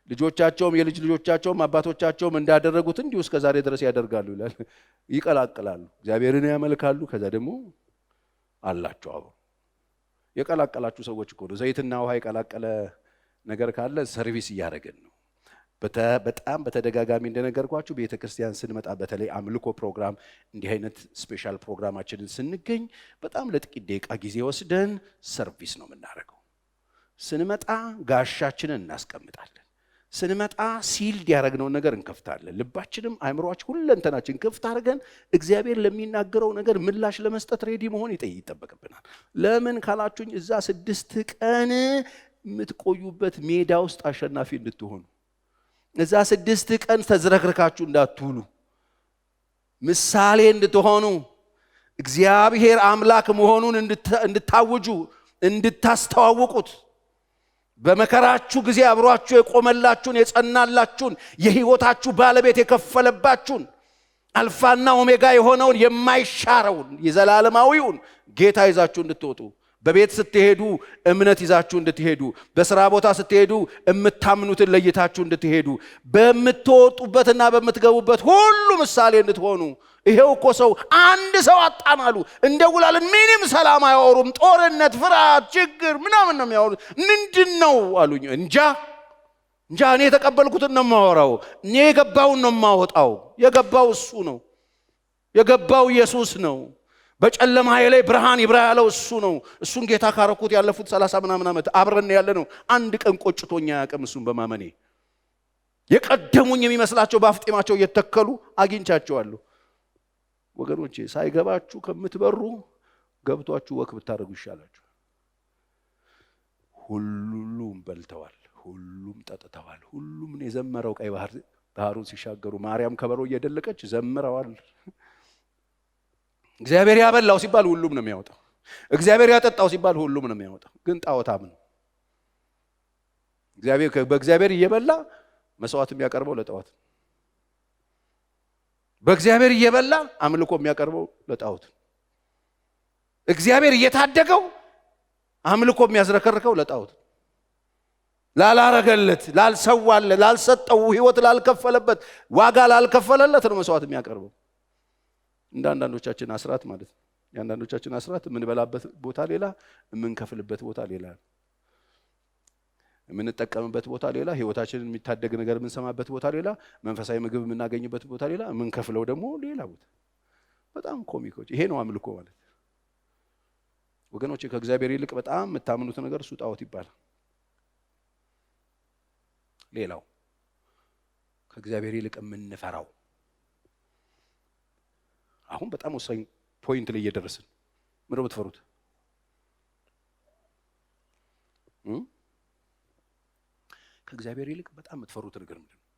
ልጆቻቸውም የልጅ ልጆቻቸውም አባቶቻቸውም እንዳደረጉት እንዲሁ እስከ ዛሬ ድረስ ያደርጋሉ ይላል። ይቀላቅላሉ። እግዚአብሔርን ያመልካሉ። ከዛ ደግሞ አላቸው አብሮ። የቀላቀላችሁ ሰዎች እኮ ነው። ዘይትና ውሃ የቀላቀለ ነገር ካለ ሰርቪስ እያደረገን ነው። በጣም በተደጋጋሚ እንደነገርኳችሁ ቤተ ክርስቲያን ስንመጣ በተለይ አምልኮ ፕሮግራም እንዲህ አይነት ስፔሻል ፕሮግራማችንን ስንገኝ በጣም ለጥቂት ደቂቃ ጊዜ ወስደን ሰርቪስ ነው የምናደርገው። ስንመጣ ጋሻችንን እናስቀምጣለን። ስንመጣ ሲልድ ያደረግነውን ነገር እንከፍታለን። ልባችንም አእምሮአችን ሁለንተናችን ክፍት አድርገን እግዚአብሔር ለሚናገረው ነገር ምላሽ ለመስጠት ሬዲ መሆን ይጠበቅብናል። ለምን ካላችሁኝ እዛ 6 ቀን የምትቆዩበት ሜዳ ውስጥ አሸናፊ እንድትሆኑ፣ እዛ 6 ቀን ተዝረክርካችሁ እንዳትውሉ፣ ምሳሌ እንድትሆኑ፣ እግዚአብሔር አምላክ መሆኑን እንድታውጁ፣ እንድታስተዋውቁት፣ በመከራችሁ ጊዜ አብሯችሁ የቆመላችሁን የጸናላችሁን የሕይወታችሁ ባለቤት የከፈለባችሁን አልፋና ኦሜጋ የሆነውን የማይሻረውን የዘላለማዊውን ጌታ ይዛችሁ እንድትወጡ በቤት ስትሄዱ እምነት ይዛችሁ እንድትሄዱ በሥራ ቦታ ስትሄዱ እምታምኑትን ለይታችሁ እንድትሄዱ በምትወጡበትና በምትገቡበት ሁሉ ምሳሌ እንድትሆኑ ይሄው እኮ ሰው አንድ ሰው አጣናሉ እንደውላለን ምንም ሰላም አያወሩም ጦርነት ፍርሃት ችግር ምናምን ነው የሚያወሩት ምንድነው አሉኝ እንጃ እኔ የተቀበልኩትን ነው የማወራው እኔ የገባውን ነው የማወጣው የገባው እሱ ነው የገባው ኢየሱስ ነው በጨለማዬ ላይ ብርሃን ይብራ ያለው እሱ ነው እሱን ጌታ ካረኩት ያለፉት 30 ምናምን ዓመት አብረን ያለነው አንድ ቀን ቆጭቶኛ ያቀም እሱን በማመኔ የቀደሙኝ የሚመስላቸው ባፍጤማቸው እየተከሉ አግኝቻቸዋለሁ ወገኖቼ ሳይገባችሁ ከምትበሩ ገብቷችሁ ወክ ብታረጉ ይሻላችሁ ሁሉም በልተዋል ሁሉም ጠጥተዋል ሁሉም የዘመረው ቀይ ባህሩን ሲሻገሩ ማርያም ከበሮ እየደለቀች ዘምረዋል እግዚአብሔር ያበላው ሲባል ሁሉም ነው የሚያወጣው እግዚአብሔር ያጠጣው ሲባል ሁሉም ነው የሚያወጣው ግን ጣዖታም ነው በእግዚአብሔር እየበላ መስዋዕት የሚያቀርበው ለጣዖት በእግዚአብሔር እየበላ አምልኮ የሚያቀርበው ለጣዖት እግዚአብሔር እየታደገው አምልኮ የሚያዝረከርከው ለጣዖት ላላረገለት ላልሰዋለት ላልሰጠው ሕይወት ላልከፈለበት ዋጋ ላልከፈለለት ነው መስዋዕት የሚያቀርበው እንዳንዳንዶቻችን አስራት ማለት ነው ያንዳንዶቻችን አስራት የምንበላበት ቦታ ሌላ የምንከፍልበት ቦታ ሌላ የምንጠቀምበት ቦታ ሌላ ሕይወታችንን የሚታደግ ነገር የምንሰማበት ቦታ ሌላ መንፈሳዊ ምግብ የምናገኝበት ቦታ ሌላ የምንከፍለው ደግሞ ሌላ ቦታ በጣም ኮሚኮች ይሄ ነው አምልኮ ማለት ወገኖቼ ከእግዚአብሔር ይልቅ በጣም የምታምኑት ነገር እሱ ጣዖት ይባላል ሌላው ከእግዚአብሔር ይልቅ የምንፈራው አሁን በጣም ወሳኝ ፖይንት ላይ እየደረስን ምንድን ነው የምትፈሩት ከእግዚአብሔር ይልቅ በጣም የምትፈሩት ነገር ምንድን ነው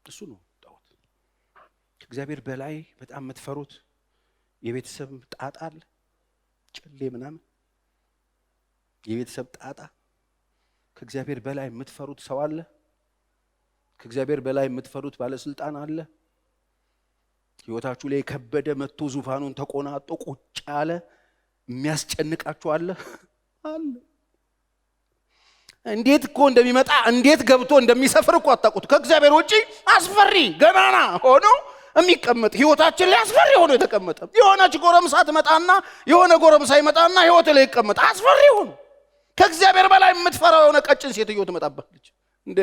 እሱ ነው ጣዖት ከእግዚአብሔር በላይ በጣም የምትፈሩት የቤተሰብ ጣጣ አለ ጭሌ ምናምን የቤተሰብ ጣጣ ከእግዚአብሔር በላይ የምትፈሩት ሰው አለ ከእግዚአብሔር በላይ የምትፈሩት ባለስልጣን አለ ሕይወታችሁ ላይ ከበደ መጥቶ ዙፋኑን ተቆናጦ ቁጭ ያለ የሚያስጨንቃችሁ አለ እንዴት እኮ እንደሚመጣ እንዴት ገብቶ እንደሚሰፍር እኮ አጣቁት ከእግዚአብሔር ውጪ አስፈሪ ገናና ሆኖ የሚቀመጥ ሕይወታችን ላይ አስፈሪ ሆኖ የተቀመጠ የሆነች ጎረምሳ ትመጣና የሆነ ጎረምሳ ይመጣና ሕይወት ላይ ይቀመጥ አስፈሪ ሆኖ ከእግዚአብሔር በላይ የምትፈራው የሆነ ቀጭን ሴትዮ ትመጣባለች እንደ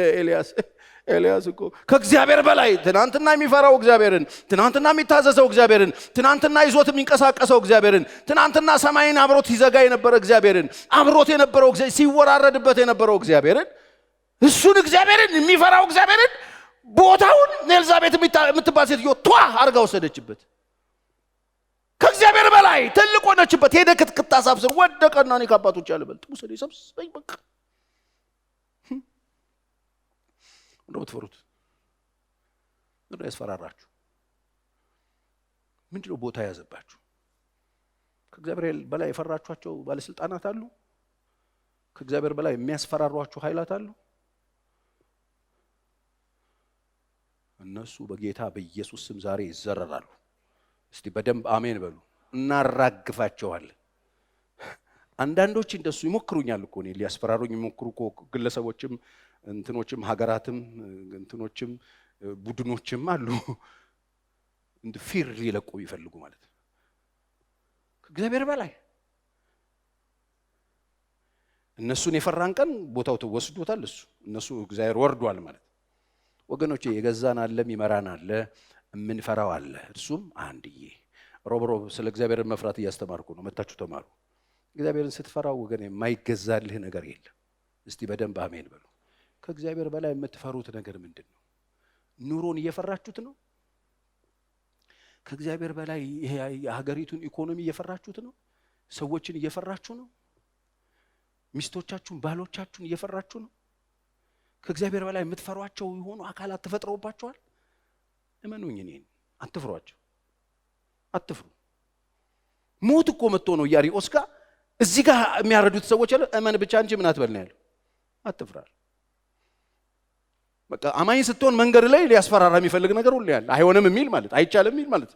ኤልያስ እኮ ከእግዚአብሔር በላይ ትናንትና የሚፈራው እግዚአብሔርን ትናንትና የሚታዘዘው እግዚአብሔርን ትናንትና ይዞት የሚንቀሳቀሰው እግዚአብሔርን ትናንትና ሰማይን አብሮት ይዘጋ የነበረ እግዚአብሔርን አብሮት የነበረው ሲወራረድበት የነበረው እግዚአብሔርን እሱን እግዚአብሔርን የሚፈራው እግዚአብሔርን ቦታውን ኤልዛቤት የምትባል ሴትዮ ቷ አርጋ ወሰደችበት ከእግዚአብሔር በላይ ትልቅ ሆነችበት ሄደ ክትክታ ሳብስር ወደቀና እኔ ከአባቶች ያልበልጥ ውሰደኝ ሰብስበኝ በቃ ነው ትፈሩት ነው ያስፈራራችሁ ምንድነው ቦታ ያዘባችሁ ከእግዚአብሔር በላይ የፈራችኋቸው ባለስልጣናት አሉ ከእግዚአብሔር በላይ የሚያስፈራሯችሁ ኃይላት አሉ እነሱ በጌታ በኢየሱስ ስም ዛሬ ይዘረራሉ እስቲ በደንብ አሜን በሉ እናራግፋቸዋለን አንዳንዶች እንደሱ ይሞክሩኛል እኮ ነው ሊያስፈራሩኝ ይሞክሩ እኮ ግለሰቦችም እንትኖችም ሀገራትም እንትኖችም ቡድኖችም አሉ እንደ ፊር ሊለቁ ይፈልጉ ማለት ከእግዚአብሔር በላይ እነሱን የፈራን ቀን ቦታው ተወስዶታል እነሱ እግዚአብሔር ወርዷል ማለት ወገኖቼ የገዛን አለ የሚመራን አለ የምንፈራው አለ እሱም አንድዬ ሮብሮብ ስለ እግዚአብሔር መፍራት እያስተማርኩ ነው መታችሁ ተማሩ እግዚአብሔርን ስትፈራው ወገኔ የማይገዛልህ ነገር የለም እስቲ በደንብ አሜን በሉ ከእግዚአብሔር በላይ የምትፈሩት ነገር ምንድነው ኑሮን እየፈራችሁት ነው ከእግዚአብሔር በላይ ይሄ የሀገሪቱን ኢኮኖሚ እየፈራችሁት ነው ሰዎችን እየፈራችሁ ነው ሚስቶቻችሁን ባሎቻችሁን እየፈራችሁ ነው ከእግዚአብሔር በላይ የምትፈሯቸው የሆኑ አካላት ተፈጥረውባችኋል እመኑኝ እኔን አትፍሯቸው አትፍሩ ሞት እኮ መጥቶ ነው ኢያሪኦስ ጋር እዚህ ጋር የሚያረዱት ሰዎች አሉ። እመን ብቻ እንጂ ምን አትበል ነው ያለው፣ አትፍራ። በቃ አማኝ ስትሆን መንገድ ላይ ሊያስፈራራ የሚፈልግ ነገር ሁሉ ያለ አይሆንም የሚል ማለት አይቻልም የሚል ማለት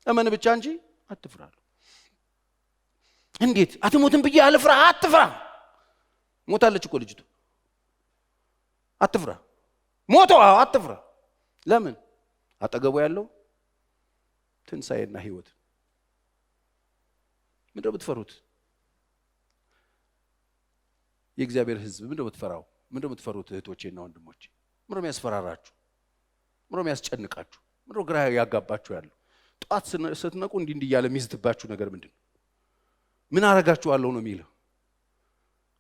እመን ብቻ እንጂ አትፍራ። እንዴት አትሞትም ብዬ አልፍራ? አትፍራ። ሞታለች እኮ ልጅቱ። አትፍራ። ሞቶ አትፍራ። ለምን? አጠገቡ ያለው ትንሣኤና ህይወት። ምንድነው የምትፈሩት? የእግዚአብሔር ሕዝብ ምንድነው የምትፈራው? ምንድነው የምትፈሩት? እህቶቼና ወንድሞቼ ምንድነው የሚያስፈራራችሁ? ምንድነው የሚያስጨንቃችሁ? ምንድነው ግራ ያጋባችሁ ያለው? ጧት ስትነቁ እንዲህ እያለ የሚዝትባችሁ ነገር ምንድነው? ምን አረጋችኋለሁ ነው የሚለው?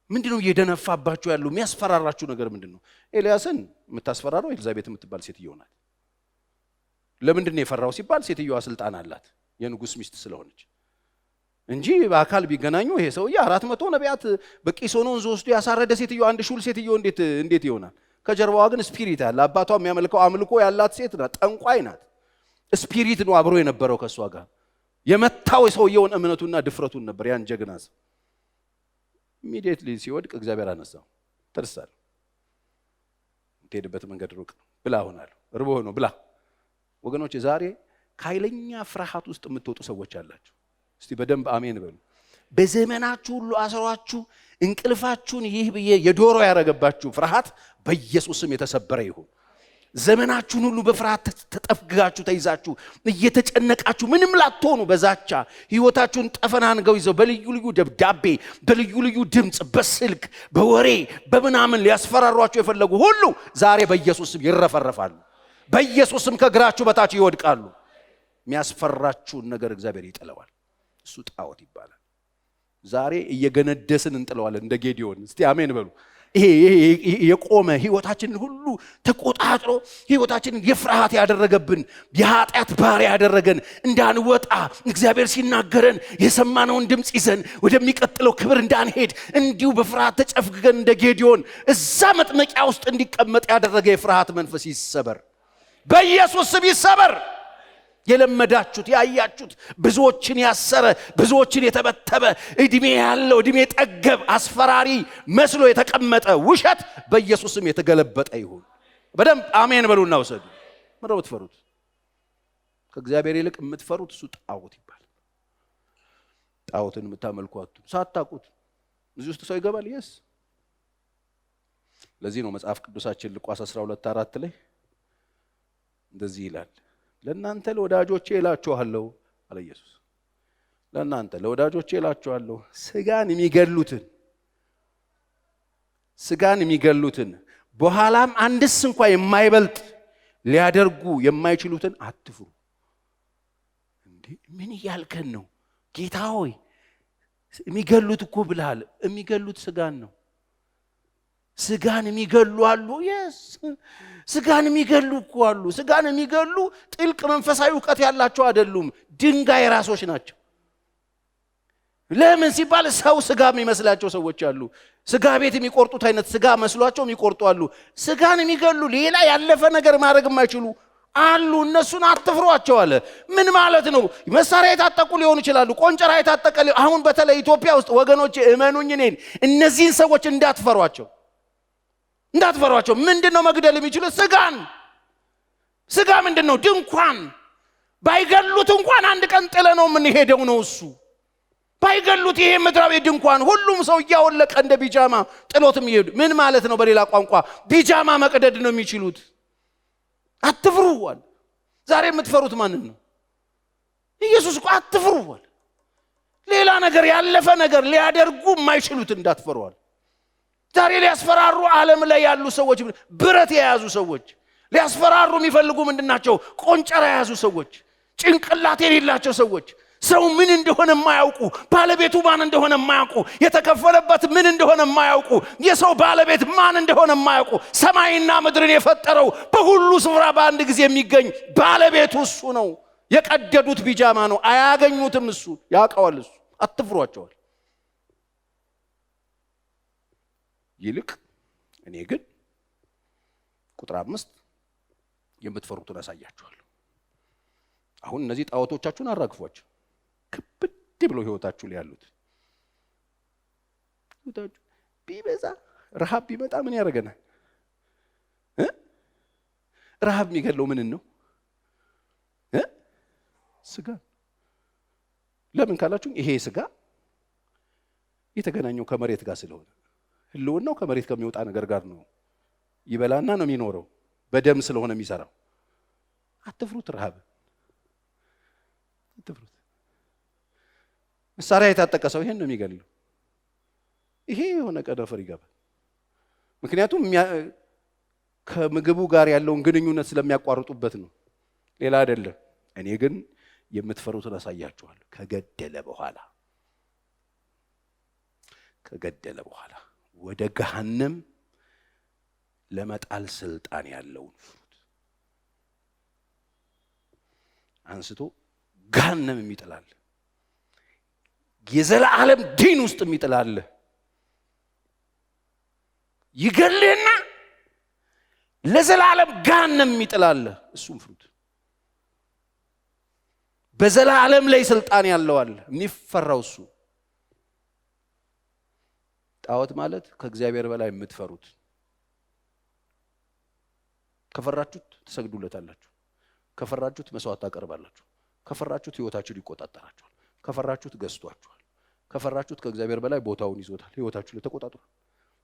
ምንድነው እየደነፋባችሁ ያለው? የሚያስፈራራችሁ ነገር ምንድነው? ኤልያስን የምታስፈራራው ኤልዛቤት የምትባል ሴትዮ ናት። ለምንድነው የፈራው ሲባል ሴትዮዋ ስልጣን አላት የንጉስ ሚስት ስለሆነች እንጂ በአካል ቢገናኙ ይሄ ሰውዬ 400 ነቢያት በቂሶኖን ወስዶ ያሳረደ ሴትዮ አንድ ሹል ሴትዮ እንዴት ይሆናል? ከጀርባዋ ግን ስፒሪት አለ። አባቷ የሚያመልከው አምልኮ ያላት ሴት ናት። ጠንቋይ ናት። ስፒሪት ነው አብሮ የነበረው ከሷ ጋር የመታው ሰውየውን እምነቱና ድፍረቱን ነበር። ያን ጀግና ሰው ኢሚዲየትሊ ሲወድቅ እግዚአብሔር አነሳው። ተርሳል የምትሄድበት መንገድ ሩቅ ነው ብላ ሆናል። ርቦህ ነው ብላ። ወገኖች ዛሬ ከኃይለኛ ፍርሃት ውስጥ የምትወጡ ሰዎች አላችሁ። እስቲ በደንብ አሜን በሉ። በዘመናችሁ ሁሉ አስሯችሁ እንቅልፋችሁን ይህ ብዬ የዶሮ ያረገባችሁ ፍርሃት በኢየሱስም የተሰበረ ይሁን። ዘመናችሁን ሁሉ በፍርሃት ተጠፍጋችሁ ተይዛችሁ እየተጨነቃችሁ ምንም ላትሆኑ በዛቻ ህይወታችሁን ጠፈናንገው ይዘው በልዩ ልዩ ደብዳቤ፣ በልዩ ልዩ ድምጽ፣ በስልክ፣ በወሬ፣ በምናምን ሊያስፈራሯችሁ የፈለጉ ሁሉ ዛሬ በኢየሱስም ይረፈረፋሉ። በኢየሱስም ከእግራችሁ በታች ይወድቃሉ። የሚያስፈራችሁን ነገር እግዚአብሔር ይጥለዋል። እሱ ጣዖት ይባላል። ዛሬ እየገነደስን እንጥለዋለን እንደ ጌዲዮን። እስቲ አሜን በሉ። ይሄ የቆመ ህይወታችንን ሁሉ ተቆጣጥሮ ህይወታችንን የፍርሃት ያደረገብን የኃጢአት ባሪያ ያደረገን እንዳንወጣ እግዚአብሔር ሲናገረን የሰማነውን ድምጽ ይዘን ወደሚቀጥለው ክብር እንዳንሄድ እንዲሁ በፍርሃት ተጨፍግገን እንደ ጌዲዮን እዛ መጥመቂያ ውስጥ እንዲቀመጥ ያደረገ የፍርሃት መንፈስ ይሰበር፣ በኢየሱስ ስም ይሰበር። የለመዳችሁት ያያችሁት ብዙዎችን ያሰረ ብዙዎችን የተበተበ እድሜ ያለው እድሜ ጠገብ አስፈራሪ መስሎ የተቀመጠ ውሸት በኢየሱስም የተገለበጠ ይሁን። በደንብ አሜን በሉና ወሰዱ። ምንድነው የምትፈሩት? ከእግዚአብሔር ይልቅ የምትፈሩት እሱ ጣዖት ይባላል። ጣዖትን የምታመልኩት ሳታውቁት እዚህ ውስጥ ሰው ይገባል። ይስ ለዚህ ነው መጽሐፍ ቅዱሳችን ሉቃስ 12:4 ላይ እንደዚህ ይላል፣ ለእናንተ ለወዳጆቼ እላችኋለሁ አለ ኢየሱስ። ለእናንተ ለወዳጆቼ እላችኋለሁ ስጋን የሚገሉትን በኋላም አንድስ እንኳን የማይበልጥ ሊያደርጉ የማይችሉትን አትፍሩ። እንዴ ምን እያልከን ነው ጌታ ሆይ? የሚገሉት እኮ ብለሃል። የሚገሉት ስጋን ነው። ስጋን የሚገሉ አሉ። yes ስጋን የሚገሉ እኮ አሉ። ስጋን የሚገሉ ጥልቅ መንፈሳዊ ዕውቀት ያላቸው አይደሉም፣ ድንጋይ ራሶች ናቸው። ለምን ሲባል ሰው ስጋ የሚመስላቸው ሰዎች አሉ። ስጋ ቤት የሚቆርጡት አይነት ስጋ መስሏቸው የሚቆርጡ አሉ። ስጋን የሚገሉ ሌላ ያለፈ ነገር ማድረግ የማይችሉ አሉ። እነሱን አትፍሯቸው አለ። ምን ማለት ነው? መሳሪያ የታጠቁ ሊሆኑ ይችላሉ፣ ቆንጨራ የታጠቀ አሁን በተለይ ኢትዮጵያ ውስጥ ወገኖች እመኑኝ እኔን እነዚህን ሰዎች እንዳትፈሯቸው። ምንድነው መግደል የሚችሉት? ስጋ ምንድነው? ድንኳን ባይገሉት እንኳን አንድ ቀን ጥለ ነው የምንሄደው ነው እሱ። ባይገሉት ይሄ ምድራዊ ድንኳን ሁሉም ሰው እያወለቀ እንደ ቢጃማ ጥሎትም ይሄዱ። ምን ማለት ነው? በሌላ ቋንቋ ቢጃማ መቅደድ ነው የሚችሉት። አትፍሩ አለ። ዛሬ የምትፈሩት ማንን ነው? ኢየሱስ እኮ አትፍሩ አለ። ሌላ ነገር ያለፈ ነገር ሊያደርጉ የማይችሉት እንዳትፈሩ አለ። ዛሬ ሊያስፈራሩ ዓለም ላይ ያሉ ሰዎች፣ ብረት የያዙ ሰዎች ሊያስፈራሩ የሚፈልጉ ምንድናቸው? ቆንጨራ የያዙ ሰዎች፣ ጭንቅላት የሌላቸው ሰዎች፣ ሰው ምን እንደሆነ የማያውቁ፣ ባለቤቱ ማን እንደሆነ የማያውቁ፣ የተከፈለበት ምን እንደሆነ የማያውቁ፣ የሰው ባለቤት ማን እንደሆነ የማያውቁ፣ ሰማይና ምድርን የፈጠረው በሁሉ ስፍራ በአንድ ጊዜ የሚገኝ ባለቤቱ እሱ ነው። የቀደዱት ቢጃማ ነው፣ አያገኙትም። እሱ ያውቀዋል። እሱ አትፍሯቸዋል። ይልቅ እኔ ግን ቁጥር 5 የምትፈሩትን አሳያችኋለሁ። አሁን እነዚህ ጣዖቶቻችሁን አራግፏቸው፣ ክብድ ብሎ ህይወታችሁ ላይ ያሉት ህይወታችሁ ቢበዛ ረሃብ ቢመጣ ምን ያደርገናል? ረሃብ የሚገድለው ምን ነው? ስጋ። ለምን ካላችሁ ይሄ ስጋ የተገናኘው ከመሬት ጋር ስለሆነ ህልውናው ከመሬት ከሚወጣ ነገር ጋር ነው። ይበላና ነው የሚኖረው። በደም ስለሆነ የሚሰራው። አትፍሩት፣ ረሃብ አትፍሩት። መሳሪያ የታጠቀ ሰው ይሄን ነው የሚገድለው። ይሄ የሆነ ቀደፈር ይገባል። ምክንያቱም ከምግቡ ጋር ያለውን ግንኙነት ስለሚያቋርጡበት ነው፣ ሌላ አይደለም። እኔ ግን የምትፈሩትን አሳያችኋለሁ። ከገደለ በኋላ ወደ ገሃነም ለመጣል ስልጣን ያለውን ፍሩት። አንስቶ ገሃነም የሚጥላል፣ የዘላለም ዲን ውስጥ የሚጥላል። ይገልህና ለዘላለም ገሃነም የሚጥላል። እሱም ፍሩት። በዘላለም ላይ ስልጣን ያለው አለ፣ የሚፈራው እሱ። ጣዖት ማለት ከእግዚአብሔር በላይ የምትፈሩት። ከፈራችሁት ትሰግዱለታላችሁ፣ ከፈራችሁት መስዋዕት ታቀርባላችሁ፣ ከፈራችሁት ህይወታችሁን ይቆጣጠራችኋል፣ ከፈራችሁት ገዝቷችኋል፣ ከፈራችሁት ከእግዚአብሔር በላይ ቦታውን ይዞታል፣ ህይወታችሁ ላይ ተቆጣጥሯል።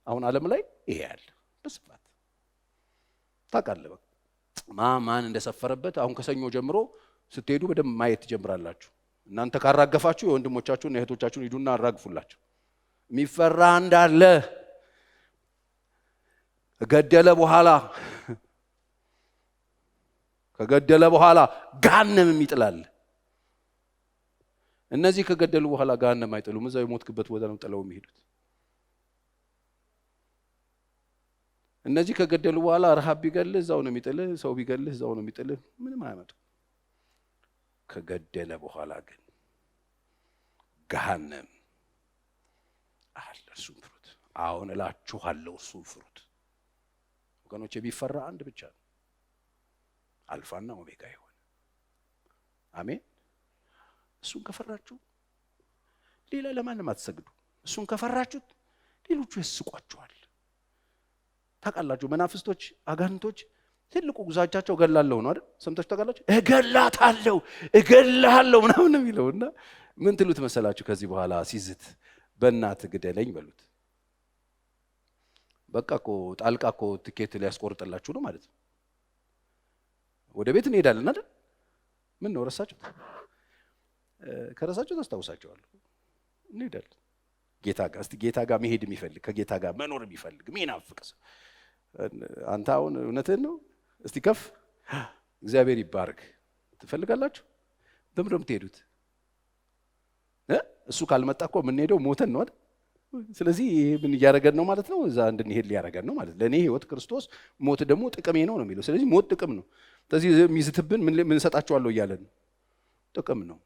አሁን ዓለም ላይ ይሄ ያለ በስፋት ታውቃለህ። ማን እንደሰፈረበት አሁን ከሰኞ ጀምሮ ስትሄዱ በደንብ ማየት ትጀምራላችሁ። እናንተ ካራገፋችሁ የወንድሞቻችሁን የእህቶቻችሁን ሂዱና አራግፉላችሁ። የሚፈራ እንዳለ ከገደለ በኋላ ገሃነም የሚጥላል። እነዚህ ከገደሉ በኋላ ገሃነም አይጥሉም። እዛው የሞትክበት ቦታ ነው ጥለው የሚሄዱት። እነዚህ ከገደሉ በኋላ ረሃብ ቢገልህ እዛው ነው የሚጥልህ፣ ሰው ቢገልህ እዛው ነው የሚጥልህ። ምንም አያመጡ። ከገደለ በኋላ ግን ገሃነም አለ። እርሱን ፍሩት። አሁን እላችኋለሁ እርሱን ፍሩት። ወገኖች የሚፈራ አንድ ብቻ ነው፣ አልፋና ኦሜጋ ይሆን። አሜን። እሱን ከፈራችሁ ሌላ ለማንም አትሰግዱ። እሱን ከፈራችሁት ሌሎቹ ያስቋችኋል። ታውቃላችሁ መናፍስቶች፣ አጋንንቶች ትልቁ ጉዛቻቸው እገላለሁ ነው አይደል? ሰምታችሁ ታውቃላችሁ? እገላለሁ ምናምን ነው የሚለውና ምን ትሉት መሰላችሁ? ከዚህ በኋላ ሲዝት በእናትህ ግደለኝ በሉት። በቃ እኮ ጣልቃ እኮ ትኬት ሊያስቆርጥላችሁ ነው ማለት ነው። ወደ ቤት እንሄዳለን አይደል? ምን ነው ረሳችሁት? ከረሳችሁት አስታውሳችኋለሁ። እንሄዳለን ጌታ ጋር። እስቲ ጌታ ጋር መሄድ የሚፈልግ ከጌታ ጋር መኖር የሚፈልግ የሚናፍቅ ሰው አንተ አሁን እውነትህን ነው? እስቲ ከፍ እግዚአብሔር ይባርክ። ትፈልጋላችሁ? በምንድን ነው የምትሄዱት? እሱ ካልመጣ እኮ የምንሄደው ሞተን ነው አይደል? ስለዚህ ይሄ ምን እያደረገን ነው ማለት ነው? እዛ እንድንሄድ ሊያደረገን ነው ማለት። ለእኔ ህይወት ክርስቶስ፣ ሞት ደግሞ ጥቅሜ ነው ነው የሚለው። ስለዚህ ሞት ጥቅም ነው። ስለዚህ የሚዝትብን ምን እሰጣችኋለሁ እያለን ጥቅም ነው።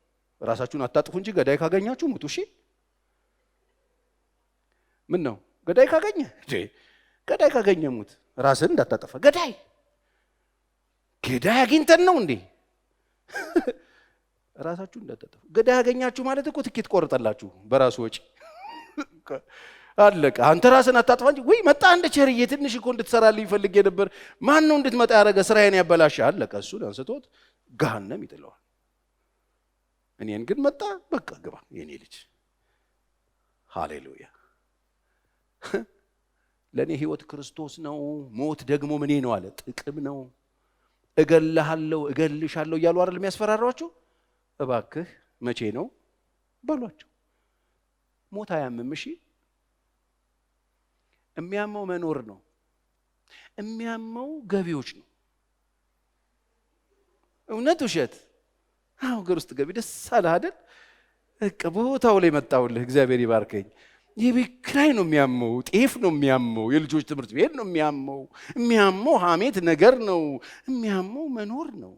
ራሳችሁን አታጥፉ እንጂ ገዳይ ካገኛችሁ ሙቱ። እሺ ምን ነው ገዳይ ካገኘ ሙት። ራስን እንዳታጠፋ። ገዳይ አግኝተን ነው እንዴ? ራሳችሁን እንዳታጠፉ። ገዳይ ያገኛችሁ ማለት እኮ ትኬት ቆርጠላችሁ በራሱ ወጪ አለቀ። አንተ ራስን አታጥፋ እንጂ ወይ መጣ እንደ ቸርዬ ትንሽ እኮ እንድትሰራልኝ ፈልጌ ነበር። ማን ነው እንድትመጣ ያደረገ? ስራዬን ያበላሽ። አለቀ። እሱን አንስቶት ገሃነም ይጥለዋል። እኔን ግን መጣ በቃ ግባ የኔ ልጅ። ሃሌሉያ። ለእኔ ህይወት ክርስቶስ ነው፣ ሞት ደግሞ ምኔ ነው አለ። ጥቅም ነው። እገልሃለሁ እገልሻለሁ እያሉ አይደል የሚያስፈራሯቸው? እባክህ መቼ ነው በሏቸው። ሞት አያምም። እሺ የሚያመው መኖር ነው። የሚያመው ገቢዎች ነው። እውነት ውሸት? አዎ ሀገር ውስጥ ገቢ ደስ አለህ አይደል? ቦታው ላይ መጣሁልህ። እግዚአብሔር ይባርከኝ። የቤት ኪራይ ነው የሚያመው፣ ጤፍ ነው የሚያመው፣ የልጆች ትምህርት ቤት ነው የሚያመው ሐሜት ነገር ነው የሚያመው መኖር ነው።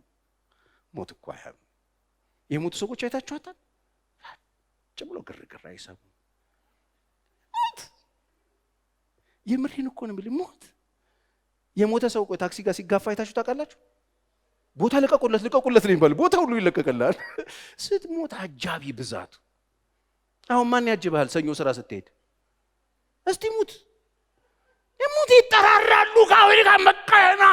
ሞት እኮ አያም። የሞቱ ሰዎች አይታችኋታል? ጭ ብሎ ግርግር አይሰሙ። የምሬን እኮ ነው የሚል ሞት። የሞተ ሰው ቆይ ታክሲ ጋር ሲጋፋ አይታችሁ ታውቃላችሁ? ቦታ ልቀቁለት ነው የሚባለው። ቦታ ሁሉ ይለቀቅልሃል። ስትሞት አጃቢ ብዛቱ። አሁን ማን ያጅብሃል? ሰኞ ስራ ስትሄድ እስቲ ሙት የሙት ይጠራራሉ። ከአሜሪካ መቀና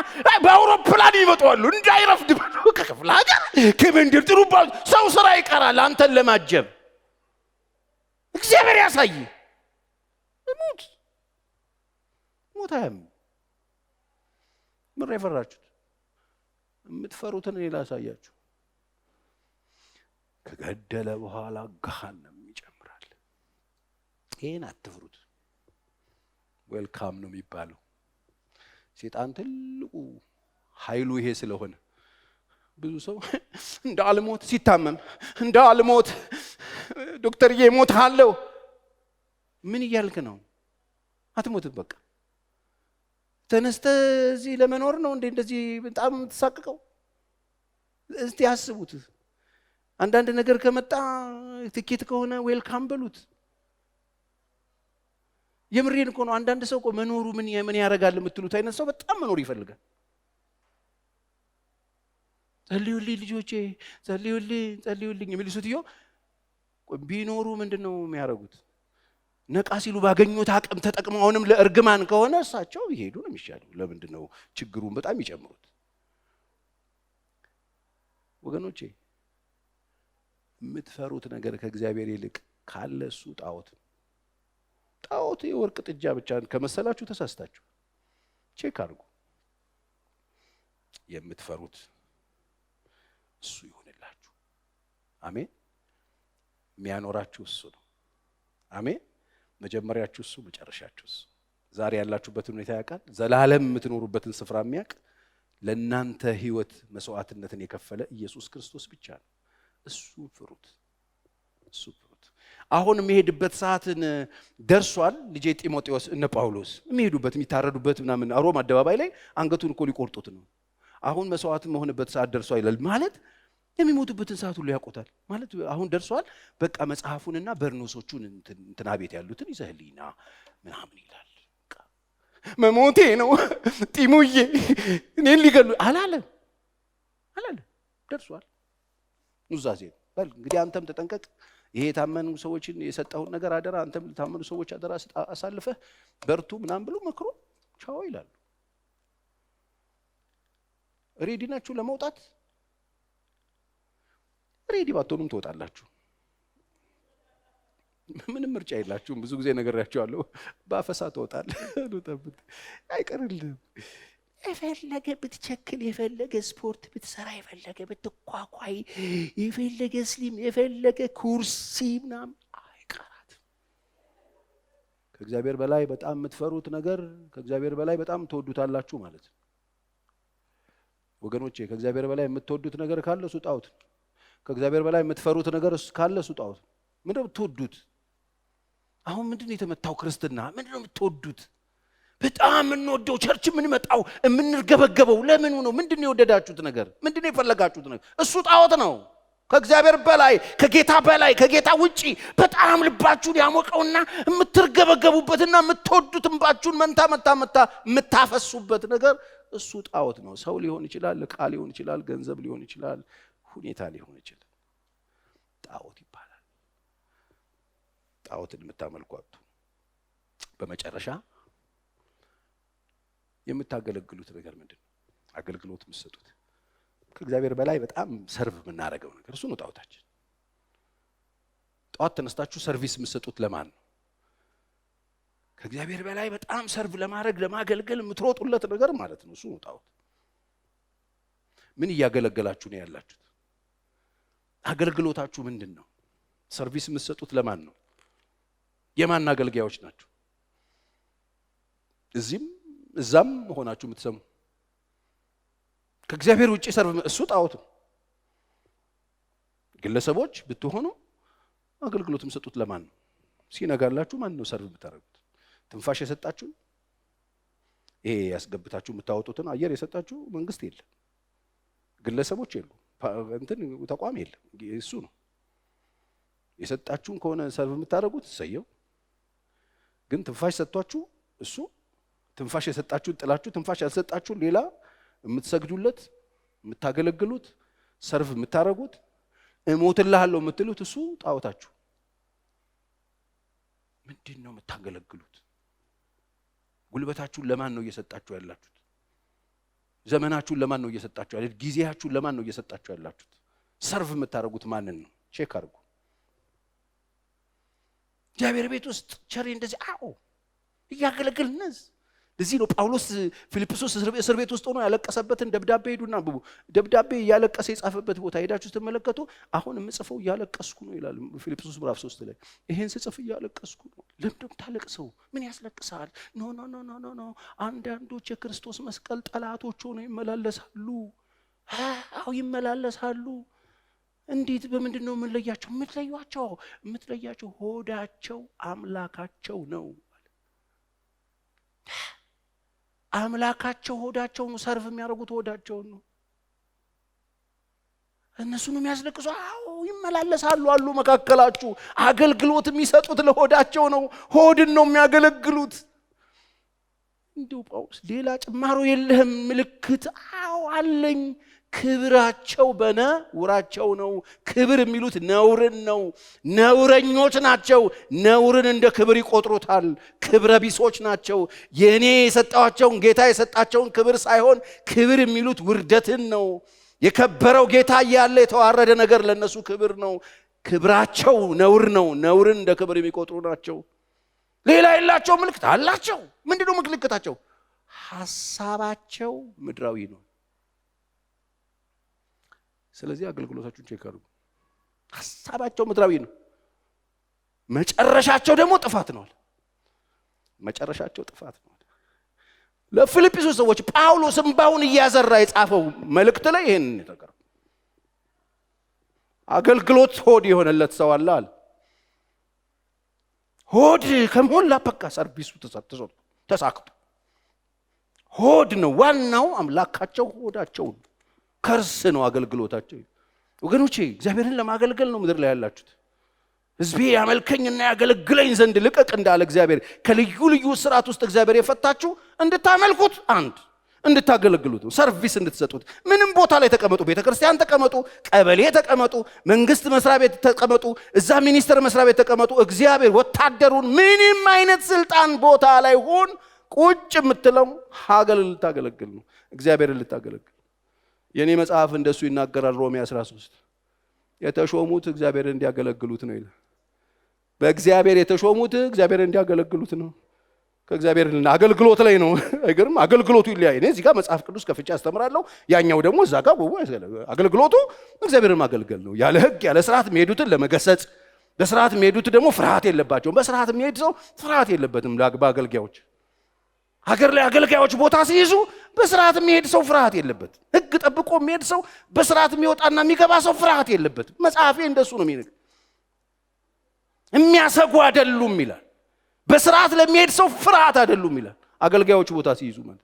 በአውሮፕላን ይመጣሉ እንዳይረፍድ ብሎ ከክፍለ ሀገር ከመንደር ጥሩባል ሰው ስራ ይቀራል አንተን ለማጀብ። እግዚአብሔር ያሳይ። ሙት ሞታም ምን ይፈራችሁት? የምትፈሩትን ሌላ ያሳያችሁ። ከገደለ በኋላ ገሃነም ይጨምራል። ይሄን አትፍሩት። ዌልካም ነው የሚባለው። ሰይጣን ትልቁ ኃይሉ ይሄ ስለሆነ ብዙ ሰው እንዳልሞት ሲታመም እንዳልሞት ዶክተርዬ ሞታለሁ። ምን እያልክ ነው? አትሞትም። በቃ ተነስተህ እዚህ ለመኖር ነው እንዴ እንደዚህ በጣም ተሳቀቀው? እስቲ አስቡት። አንዳንድ ነገር ከመጣ ትኬት ከሆነ ዌልካም በሉት። የምሬን እኮ ነው። አንዳንድ ሰው እኮ መኖሩ ምን ያደርጋል የምትሉት አይነት ሰው በጣም መኖር ይፈልጋል። ጸልዩልኝ ልጆቼ ጸልዩልኝ የሚሉ ሴትዮ ቢኖሩ ምንድነው የሚያደርጉት? ነቃ ሲሉ ባገኙት አቅም ተጠቅመው አሁንም ለእርግማን ከሆነ እሳቸው ይሄዱ ነው የሚሻለው። ለምንድነው ችግሩን በጣም ይጨምሩት? ወገኖቼ የምትፈሩት ነገር ከእግዚአብሔር ይልቅ ካለ እሱ ጣዖት የወርቅ ጥጃ ብቻ ከመሰላችሁ ተሳስታችሁ። ቼክ አድርጉ። የምትፈሩት እሱ ይሆንላችሁ። አሜን። የሚያኖራችሁ እሱ ነው። አሜን። መጀመሪያችሁ እሱ፣ መጨረሻችሁ እሱ። ዛሬ ያላችሁበትን ሁኔታ ያውቃል። ዘላለም የምትኖሩበትን ስፍራ የሚያውቅ ለእናንተ ህይወት መስዋዕትነትን የከፈለ ኢየሱስ ክርስቶስ ብቻ ነው። እሱ ፍሩት። አሁን የሚሄድበት ሰዓትን ደርሷል። ልጄ ጢሞቴዎስ እነ ጳውሎስ የሚሄዱበት የሚታረዱበት ምናምን ሮም አደባባይ ላይ አንገቱን እኮ ሊቆርጡት ነው። አሁን መስዋዕት መሆንበት ሰዓት ደርሷል ይላል። ማለት የሚሞቱበትን ሰዓት ሁሉ ያውቁታል ማለት አሁን ደርሷል። በቃ መጽሐፉንና በርኖሶቹን እንትና ቤት ያሉትን ይዘህልኝና ምናምን ይላል። መሞቴ ነው ጢሙዬ እኔን ሊገሉ አላለ ደርሷል። ኑዛዜ በል እንግዲህ አንተም ተጠንቀቅ። ይሄ የታመኑ ሰዎችን የሰጠውን ነገር አደራ አንተም ለታመኑ ሰዎች አደራ አሳልፈህ በርቱ ምናምን ብሎ መክሮ ቻው ይላሉ። ሬዲ ናችሁ ለመውጣት? ሬዲ ባትሆኑም ትወጣላችሁ። ምንም ምርጫ የላችሁም። ብዙ ጊዜ ነግሬያችኋለሁ። በአፈሳ ትወጣለህ። አይቀርልህም። የፈለገ ብትቸክል፣ የፈለገ ስፖርት ብትሰራ፣ የፈለገ ብትኳኳይ፣ የፈለገ ስሊም፣ የፈለገ ኩርሲ ምናምን አይቀራትም። ከእግዚአብሔር በላይ በጣም የምትፈሩት ነገር ከእግዚአብሔር በላይ በጣም ትወዱታላችሁ ማለት ነው። ወገኖቼ ከእግዚአብሔር በላይ የምትወዱት ነገር ካለ እሱ ጣዖት። ከእግዚአብሔር በላይ የምትፈሩት ነገር ካለ እሱ ጣዖት። ምንድነው የምትወዱት? አሁን ምንድነው የተመታው ክርስትና? ምንድነው የምትወዱት? በጣም የምንወደው ቸርች የምንመጣው የምንርገበገበው ለምኑ ነው? ምንድነው የወደዳችሁት ነገር? ምንድነው የፈለጋችሁት ነገር? እሱ ጣዖት ነው። ከእግዚአብሔር በላይ ከጌታ በላይ ከጌታ ውጪ በጣም ልባችሁን ያሞቀውና የምትርገበገቡበትና የምትወዱት እንባችሁን መንታ የምታፈሱበት ነገር እሱ ጣዖት ነው። ሰው ሊሆን ይችላል፣ ዕቃ ሊሆን ይችላል፣ ገንዘብ ሊሆን ይችላል፣ ሁኔታ ሊሆን ይችላል። ጣዖት ይባላል። ጣዖትን የምታመልኳቱ በመጨረሻ የምታገለግሉት ነገር ምንድነው? አገልግሎት የምትሰጡት ከእግዚአብሔር በላይ በጣም ሰርቭ የምናደርገው ነገር እሱ ነው ጣዖታችን። ጧት ተነስታችሁ ሰርቪስ የምትሰጡት ለማን ነው? ከእግዚአብሔር በላይ በጣም ሰርቭ ለማድረግ ለማገልገል የምትሮጡለት ነገር ማለት ነው። እሱ ነው ጣዖት። ምን እያገለገላችሁ ነው ያላችሁት? አገልግሎታችሁ ምንድን ነው? ሰርቪስ የምትሰጡት ለማን ነው? የማን አገልጋዮች ናችሁ? እዚህም እዛም ሆናችሁ የምትሰሙ ከእግዚአብሔር ውጪ ሰርቭ እሱ ጣዖት ነው። ግለሰቦች ብትሆኑ አገልግሎት የምትሰጡት ለማን ነው? ሲነጋላችሁ ማን ነው ሰርቭ የምታደርጉት? ትንፋሽ የሰጣችሁ ይሄ ያስገብታችሁ የምታወጡትን አየር የሰጣችሁ መንግስት የለም፣ ግለሰቦች የሉም፣ እንትን ተቋም የለም። እሱ ነው የሰጣችሁን ከሆነ ሰርቭ የምታደርጉት ሰየው። ግን ትንፋሽ ሰጥቷችሁ እሱ ትንፋሽ የሰጣችሁን ጥላችሁ ትንፋሽ ያልሰጣችሁን ሌላ የምትሰግዱለት የምታገለግሉት ሰርቭ የምታደርጉት እሞትልሃለሁ የምትሉት እሱ ጣዖታችሁ። ምንድን ነው የምታገለግሉት? ጉልበታችሁን ለማን ነው እየሰጣችሁ ያላችሁት? ዘመናችሁን ለማን ነው እየሰጣችሁ ያላችሁት? ጊዜያችሁን ለማን ነው እየሰጣችሁ ያላችሁት? ሰርቭ የምታደርጉት ማንን ነው? ቼክ አድርጉ። እግዚአብሔር ቤት ውስጥ ቸሪ እንደዚህ እያገለገልነስ ለዚህ ነው ጳውሎስ ፊልጵስዩስ እስር ቤት ውስጥ ሆኖ ያለቀሰበትን ደብዳቤ ሄዱና አንብቡ። ደብዳቤ እያለቀሰ የጻፈበት ቦታ ሄዳችሁ ስትመለከቱ አሁን የምጽፈው እያለቀስኩ ነው ይላል ፊልጵስዩስ ምዕራፍ 3 ላይ። ይሄን ስጽፍ እያለቀስኩ ነው። ለምን ታለቅሰው? ምን ያስለቅሳል? ኖ አንዳንዶች የክርስቶስ መስቀል ጠላቶች ሆነው ይመላለሳሉ። ይመላለሳሉ። እንዴት? በምንድን ነው የምንለያቸው? የምትለያቸው ሆዳቸው አምላካቸው ነው። አምላካቸው ሆዳቸው ነው። ሰርቭ የሚያደርጉት ሆዳቸው ነው። እነሱ ነው የሚያስለቅሱ። ይመላለሳሉ አሉ መካከላችሁ። አገልግሎት የሚሰጡት ለሆዳቸው ነው። ሆድን ነው የሚያገለግሉት። እንዲሁ ጳውሎስ ሌላ ጭማሮ የለህም? ምልክት አለኝ። ክብራቸው በነውራቸው ነው። ክብር የሚሉት ነውርን ነው። ነውረኞች ናቸው። ነውርን እንደ ክብር ይቆጥሩታል። ክብረ ቢሶች ናቸው። የኔ የሰጣቸውን ጌታ የሰጣቸውን ክብር ሳይሆን ክብር የሚሉት ውርደትን ነው። የከበረው ጌታ እያለ የተዋረደ ነገር ለነሱ ክብር ነው። ክብራቸው ነውር ነው። ነውርን እንደ ክብር የሚቆጥሩ ናቸው። ሌላ የላቸው። ምልክት አላቸው። ምንድነው ምልክታቸው? ሐሳባቸው ምድራዊ ነው። ስለዚህ አገልግሎታችሁን ቼክ አድርጉ። ሐሳባቸው ምድራዊ ነው። መጨረሻቸው ደግሞ ጥፋት ነው። መጨረሻቸው ጥፋት ነው። ለፊልጵስዩስ ሰዎች ጳውሎስ እንባውን እያዘራ የጻፈው መልእክት ላይ ይሄን ነገር አገልግሎት ሆድ የሆነለት ሰው አለ። ሆድ ከሞላ በቃ ሰርቪሱ ተሳክቶ ሆድ ነው ዋናው። አምላካቸው ሆዳቸው ነው። ከርስ ነው አገልግሎታቸው። ወገኖቼ እግዚአብሔርን ለማገልገል ነው ምድር ላይ ያላችሁት። ሕዝቤ ያመልከኝና ያገለግለኝ ዘንድ ልቀቅ እንዳለ እግዚአብሔር ከልዩ ልዩ ስርዓት ውስጥ እግዚአብሔር የፈታችሁ እንድታመልኩት፣ እንድታገለግሉት ነው። ሰርቪስ እንድትሰጡት። ምንም ቦታ ላይ ተቀመጡ፣ ቤተክርስቲያን ተቀመጡ፣ ቀበሌ ተቀመጡ፣ መንግስት መስሪያ ቤት ተቀመጡ፣ እዛ ሚኒስቴር መስሪያ ቤት ተቀመጡ። እግዚአብሔር ወታደሩን ምንም አይነት ስልጣን ቦታ ላይ ሆን ቁጭ የምትለው ሀገርን ልታገለግል ነው። እግዚአብሔርን ልታገለግል። የኔ መጽሐፍ እንደሱ ይናገራል። ሮሜ 13 የተሾሙት እግዚአብሔርን እንዲያገለግሉት ነው ይላል። በእግዚአብሔር የተሾሙት እግዚአብሔርን እንዲያገለግሉት ነው። ከእግዚአብሔር አገልግሎት ላይ ነው። አይገርም? አገልግሎቱ ይለያይ። እኔ እዚህ ጋር መጽሐፍ ቅዱስ ከፍቼ አስተምራለሁ። ያኛው ደግሞ እዛ ጋር አገልግሎቱ እግዚአብሔርን ማገልገል ነው። ያለ ሕግ ያለ ስርዓት የሚሄዱትን ለመገሰጽ፣ በስርዓት የሚሄዱት ደግሞ ፍርሃት የለባቸውም። በስርዓት የሚሄድ ሰው ፍርሃት የለበትም። በአገልጋዮች ሀገር ላይ አገልጋዮች ቦታ ሲይዙ በስርዓት የሚሄድ ሰው ፍርሃት የለበትም። ሕግ ጠብቆ የሚሄድ ሰው፣ በስርዓት የሚወጣና የሚገባ ሰው ፍርሃት የለበትም። መጽሐፌ እንደሱ ነው የሚነግር። የሚያሰጉ አይደሉም ይላል። በስርዓት ለሚሄድ ሰው ፍርሃት አይደሉም ይላል። አገልጋዮች ቦታ ሲይዙ ማለት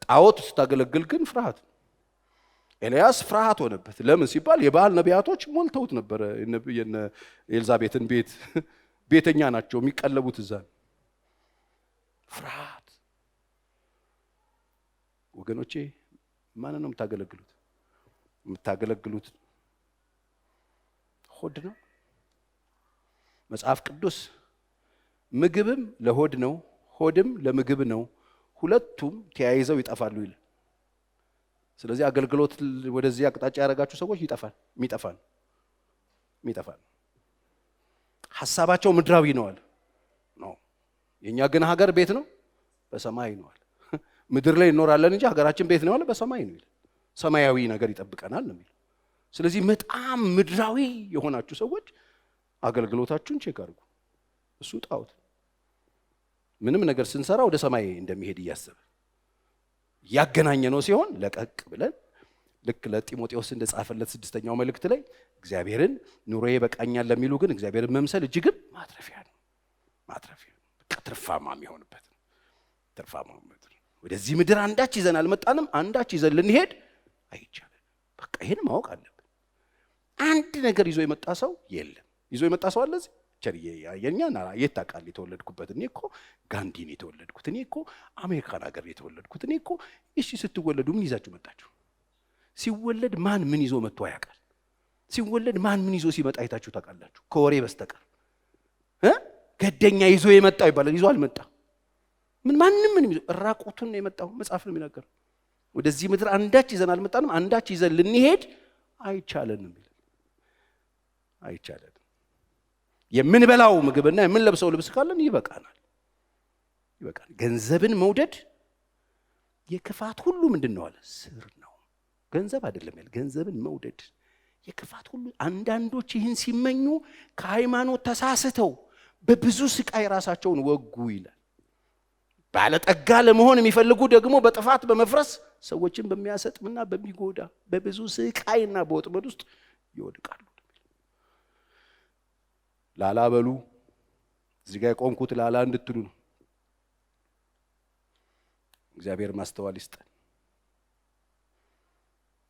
ጣዖት ስታገለግል ግን ፍርሃት። ኤልያስ ፍርሃት ሆነበት። ለምን ሲባል የበዓል ነቢያቶች ሞልተውት ነበረ። የነ ኤልዛቤትን ቤት ቤተኛ ናቸው የሚቀለቡት እዛ። ፍርሃት። ወገኖቼ ማንን ነው የምታገለግሉት? የምታገለግሉት ሆድ ነው። መጽሐፍ ቅዱስ ምግብም ለሆድ ነው፣ ሆድም ለምግብ ነው፣ ሁለቱም ተያይዘው ይጠፋሉ ይላል። ስለዚህ አገልግሎት ወደዚህ አቅጣጫ ያደረጋችሁ ሰዎች የሚጠፋል። ሐሳባቸው ምድራዊ ነዋል ነው። የኛ ግን ሀገር ቤት ነው በሰማይ ነዋል። ምድር ላይ እንኖራለን እንጂ ሀገራችን ቤት ነው ያለ በሰማይ ነው ይላል። ሰማያዊ ነገር ይጠብቀናል ነው የሚለው። ስለዚህ በጣም ምድራዊ የሆናችሁ ሰዎች አገልግሎታችሁን ቼክ አድርጉ። እሱ ጣዖት ምንም ነገር ስንሰራ ወደ ሰማይ እንደሚሄድ እያሰበ ያገናኘ ነው ሲሆን ለቀቅ ብለን ልክ ለጢሞቴዎስ እንደጻፈለት 6ኛው መልእክት ላይ እግዚአብሔርን ኑሮዬ በቃኛል ለሚሉ ግን እግዚአብሔርን መምሰል እጅግም ማትረፊያ ነው። በቃ ትርፋማ የሚሆንበት ነው። ወደዚህ ምድር አንዳች ይዘን አልመጣንም። አንዳች ይዘን ልንሄድ አይቻልም። በቃ ይሄን ማወቅ አለብን። አንድ ነገር ይዞ የመጣ ሰው የለም። ይዞ የመጣ ሰው አለ እዚህ ቸርዬ ያየኛና የት ታውቃለህ? የተወለድኩበት እኔ እኮ ጋንዲን የተወለድኩት እኔ እኮ አሜሪካን ሀገር የተወለድኩት እኔ እኮ። እሺ ስትወለዱ ምን ይዛችሁ መጣችሁ? ሲወለድ ማን ምን ይዞ መጥቶ ያውቃል? ሲወለድ ማን ምን ይዞ ሲመጣ አይታችሁ ታውቃላችሁ? ከወሬ በስተቀር ገደኛ ይዞ የመጣው ይባላል። ይዞ አልመጣ። ማንም ራቁቱን ነው የመጣው። መጽሐፍ ነው የሚናገረው። ወደዚህ ምድር አንዳች ይዘን አልመጣንም፣ አንዳች ይዘን ልንሄድ አይቻለንም። አይቻለንም። የምንበላው ምግብና የምንለብሰው ልብስ ካለን ይበቃናል። ገንዘብን መውደድ የክፋት ሁሉ ምንድነው አለ? ስር ነው። ገንዘብ አይደለም ያለ፣ ገንዘብን መውደድ የክፋት ሁሉ። አንዳንዶች ይህን ሲመኙ ከሃይማኖት ተሳስተው በብዙ ስቃይ ራሳቸውን ወጉ ይላል። ባለጠጋ ለመሆን የሚፈልጉ ደግሞ በጥፋት በመፍረስ ሰዎችን በሚያሰጥምና በሚጎዳ በብዙ ስቃይና በወጥመድ ውስጥ ይወድቃሉ። ላላ በሉ። እዚህ ጋር የቆምኩት ላላ እንድትሉ ነው። እግዚአብሔር ማስተዋል ይስጠን።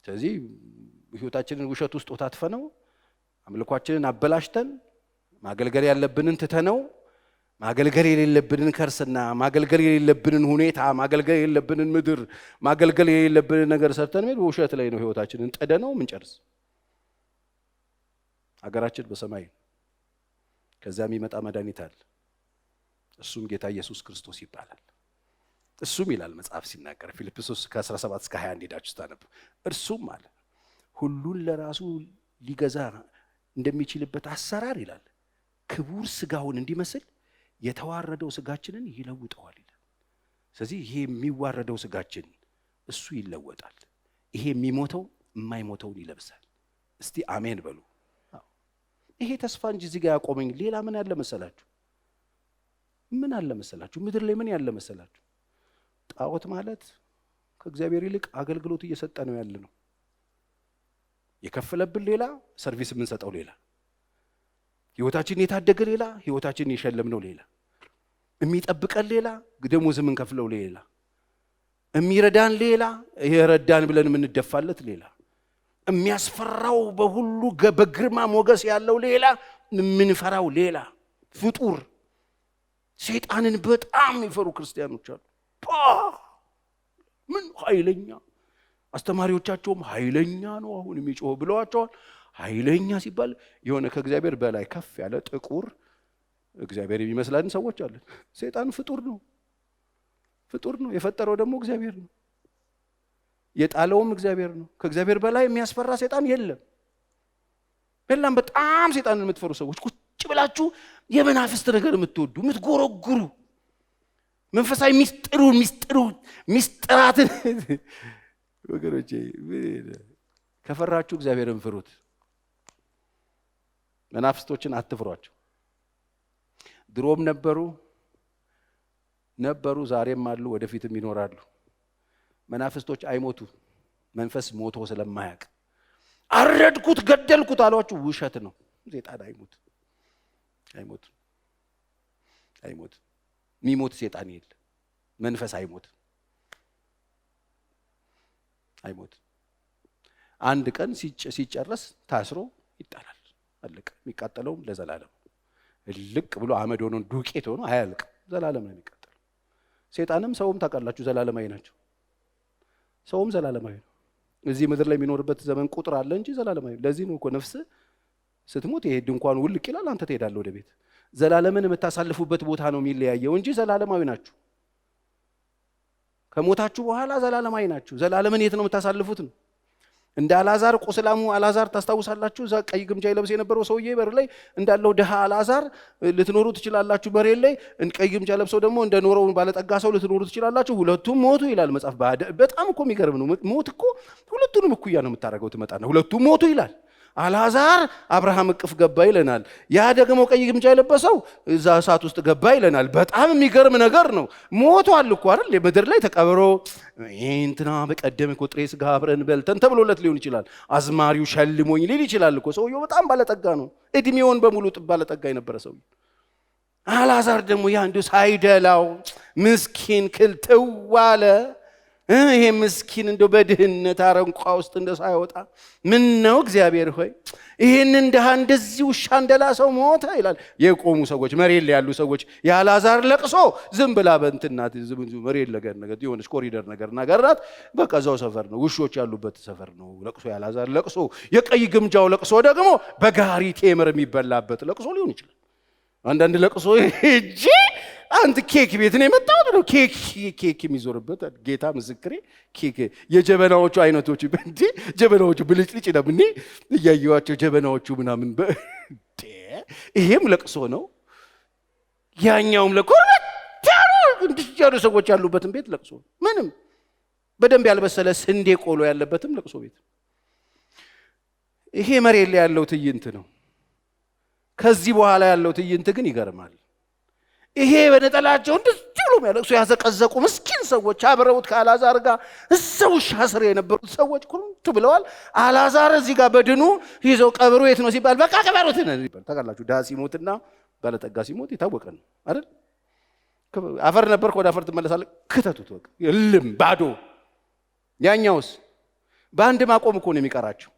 ስለዚህ ህይወታችንን ውሸት ውስጥ ወታትፈነው አምልኳችንን አበላሽተን ማገልገል ያለብንን ትተነው ማገልገል የሌለብንን ከርስና ማገልገል የሌለብንን ሁኔታ ማገልገል የሌለብንን ምድር ማገልገል የሌለብንን ነገር ሰርተን ውሸት ላይ ነው ህይወታችንን ጠደነው ምንጨርስ። ሀገራችን በሰማይ ከዛም ይመጣ መድኃኒት አለ። እሱም ጌታ ኢየሱስ ክርስቶስ ይባላል። እሱም ይላል መጽሐፍ ሲናገር ፊልጵስዩስ ከ17 እስከ 21 ሄዳችሁ ታነቡ። እርሱም አለ ሁሉን ለራሱ ሊገዛ እንደሚችልበት አሰራር ይላል ክቡር ስጋውን እንዲመስል የተዋረደው ስጋችንን ይለውጠዋል ይላል። ስለዚህ ይሄ የሚዋረደው ስጋችን እሱ ይለወጣል። ይሄ የሚሞተው የማይሞተውን ይለብሳል። እስቲ አሜን በሉ። ይሄ ተስፋ እንጂ እዚህ ጋር ያቆመኝ ሌላ ምን ያለ መሰላችሁ? ምን አለ መሰላችሁ? ምድር ላይ ምን ያለ መሰላችሁ? ጣዖት ማለት ከእግዚአብሔር ይልቅ አገልግሎት እየሰጠ ነው ያለ ነው። የከፈለብን ሌላ፣ ሰርቪስ የምንሰጠው ሌላ፣ ህይወታችንን የታደገ ሌላ፣ ህይወታችንን የሸለምነው ሌላ፣ የሚጠብቀን ሌላ፣ ደሞዝ የምንከፍለው ሌላ፣ የሚረዳን ሌላ፣ የረዳን ብለን የምንደፋለት ሌላ፣ የሚያስፈራው በሁሉ በግርማ ሞገስ ያለው ሌላ፣ የምንፈራው ሌላ ፍጡር። ሰይጣንን በጣም የሚፈሩ ክርስቲያኖች አሉ። ምን ኃይለኛ አስተማሪዎቻቸውም ኃይለኛ ነው አሁን የሚጮህ ብለዋቸዋል። ኃይለኛ ሲባል የሆነ ከእግዚአብሔር በላይ ከፍ ያለ ጥቁር እግዚአብሔር የሚመስላን ሰዎች አለን። ሰይጣን ፍጡር ነው። የፈጠረው ደግሞ እግዚአብሔር ነው። የጣለውም እግዚአብሔር ነው። ከእግዚአብሔር በላይ የሚያስፈራ ሰይጣን የለም። በጣም ሰይጣንን የምትፈሩ ሰዎች ቁጭ ብላችሁ የመናፍስት ነገር የምትወዱ የምትጎረጉሩ መንፈሳዊ ሚስጥራትን ወገኖቼ ከፈራችሁ እግዚአብሔርን ፍሩት። መናፍስቶችን አትፍሯቸው። ድሮም ነበሩ፣ ዛሬም አሉ፣ ወደፊትም ይኖራሉ። መናፍስቶች አይሞቱ። መንፈስ ሞቶ ስለማያውቅ አረድኩት ገደልኩት አሏችሁ፣ ውሸት ነው። ሰይጣን አይሞት። የሚሞት ሰይጣን የለ። መንፈስ አይሞት። አንድ ቀን ሲጨረስ ታስሮ ይጣላል። አለቀ። የሚቃጠለውም ለዘላለም ልቅ ብሎ አመድ ሆኖ ዱቄት ሆኖ አያልቅም። ዘላለም ነው የሚቃጠለው። ሰይጣንም ሰውም ታውቃላችሁ ዘላለማዊ ናቸው። ሰውም ዘላለማዊ ነው። እዚህ ምድር ላይ የሚኖርበት ዘመን ቁጥር አለ እንጂ ዘላለማዊ። ለዚህ ነው እኮ ነፍስ ስትሞት ይሄ ድንኳን ውልቅ ይላል፣ አንተ ትሄዳለህ ወደ ቤት። ዘላለምን የምታሳልፉበት ቦታ ነው የሚለያየው እንጂ ዘላለማዊ ናችሁ። ከሞታችሁ በኋላ ዘላለማዊ ናችሁ። ዘላለምን የት ነው የምታሳልፉት ነው። እንደ አልዓዛር ቁስላሙ አልዓዛር ታስታውሳላችሁ? እዛ ቀይ ግምጃ ይለብስ የነበረው ሰውዬ በር ላይ እንዳለው ድሃ አልዓዛር ልትኖሩ ትችላላችሁ። በሬል ላይ ቀይ ግምጃ ለብሰው ደግሞ እንደ ኖረው ባለጠጋ ሰው ልትኖሩ ትችላላችሁ። ሁለቱም ሞቱ ይላል መጽሐፍ። በጣም እኮ የሚገርም ነው። ሞት እኮ ሁለቱንም እኩያ ነው የምታደርገው። ትመጣና ሁለቱም ሞቱ ይላል። አልዓዛር አብርሃም እቅፍ ገባ ይለናል። ያ ደግሞ ቀይ ግምጃ የለበሰው እዛ እሳት ውስጥ ገባ ይለናል። በጣም የሚገርም ነገር ነው። ሞቷል እኮ አይደል? ምድር ላይ ተቀብሮ እንትና በቀደም እኮ ጥሬ ስጋ አብረን በልተን ተብሎለት ሊሆን ይችላል። አዝማሪው ሸልሞኝ ሊል ይችላል እኮ። ሰውየው በጣም ባለጠጋ ነው። እድሜውን በሙሉ ባለጠጋ የነበረ ሰው። አልዓዛር ደግሞ ያ እንዲሁ ሳይደላው ምስኪን ክልትው አለ። ይሄ ምስኪን እንደው በድህነት አረንቋ ውስጥ ሳይወጣ ምን ነው እግዚአብሔር ሆይ ይሄንን ድሃ እንደዚህ ውሻ እንደላሰው ሞተ ይላል። የቆሙ ሰዎች መሬት ላይ ያሉ ሰዎች የአልዓዛር ለቅሶ ዝም ብላ በእንትናት መሬት ነገር የሆነች ኮሪደር ነገር ናት። በቃ እዛው ሰፈር ነው፣ ውሾች ያሉበት ሰፈር ነው ለቅሶ። የአልዓዛር ለቅሶ፣ የቀይ ግምጃው ለቅሶ ደግሞ በጋሪ ቴምር የሚበላበት ለቅሶ ሊሆን ይችላል። አንዳንድ ለቅሶ እጂ አንተ ኬክ ቤት ነው የመጣው ነው ኬክ የሚዞርበት ጌታ ምስክሬ ኬክ የጀበናዎቹ አይነቶች እንዴ ጀበናዎቹ ብልጭልጭ ለምን እያየዋቸው ጀበናዎቹ ምናምን ይሄም ለቅሶ ነው ያኛውም እንዲያሉ ሰዎች ያሉበትም ቤት ለቅሶ ምንም በደንብ ያልበሰለ ስንዴ ቆሎ ያለበትም ለቅሶ ቤት ይሄ መሬት ላይ ያለው ትዕይንት ነው ከዚህ በኋላ ያለው ትዕይንት ግን ይገርማል ይሄ በነጠላቸው እንደዚህ ብሎ የሚያለቅሱ ያዘቀዘቁ ምስኪን ሰዎች አብረውት ከአልዓዛር ጋር እዛው ሻስር የነበሩት ሰዎች ኩንቱ ብለዋል አልዓዛር እዚህ ጋር በድኑ ይዘው ቀብሩ የት ነው ሲባል በቃ ቀበሩት ነው ሲባል ታውቃላችሁ ዳ ሲሞትና ባለጠጋ ሲሞት የታወቀ ነው አይደል አፈር ነበር ወደ አፈር ተመለሳለህ ከተቱት በቃ የለም ባዶ ያኛውስ በአንድ ማቆም እኮ ነው የሚቀራቸው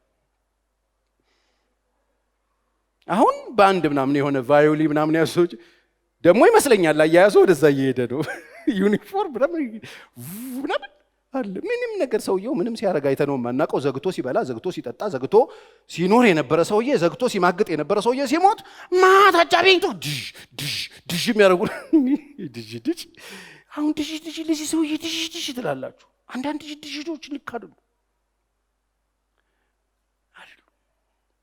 አሁን በአንድ ምናምን የሆነ ቫዮሊ ምናምን ያሶች ደግሞ ይመስለኛል አያያዙ ወደዛ እየሄደ ነው ዩኒፎርም ምናምን አለ ምንም ነገር ሰውየው ምንም ሲያረጋ አይተነው ማናቀው ዘግቶ ሲበላ ዘግቶ ሲጠጣ ዘግቶ ሲኖር የነበረ ሰውዬ ዘግቶ ሲማግጥ የነበረ ሰውዬ ሲሞት ማታጫ ቤቱ ድሽ የሚያረጉ ድሽ አሁን ድሽ ለዚህ ሰውዬ ድሽ ትላላችሁ አንዳንድ ድሽዶች ልክ አይደሉ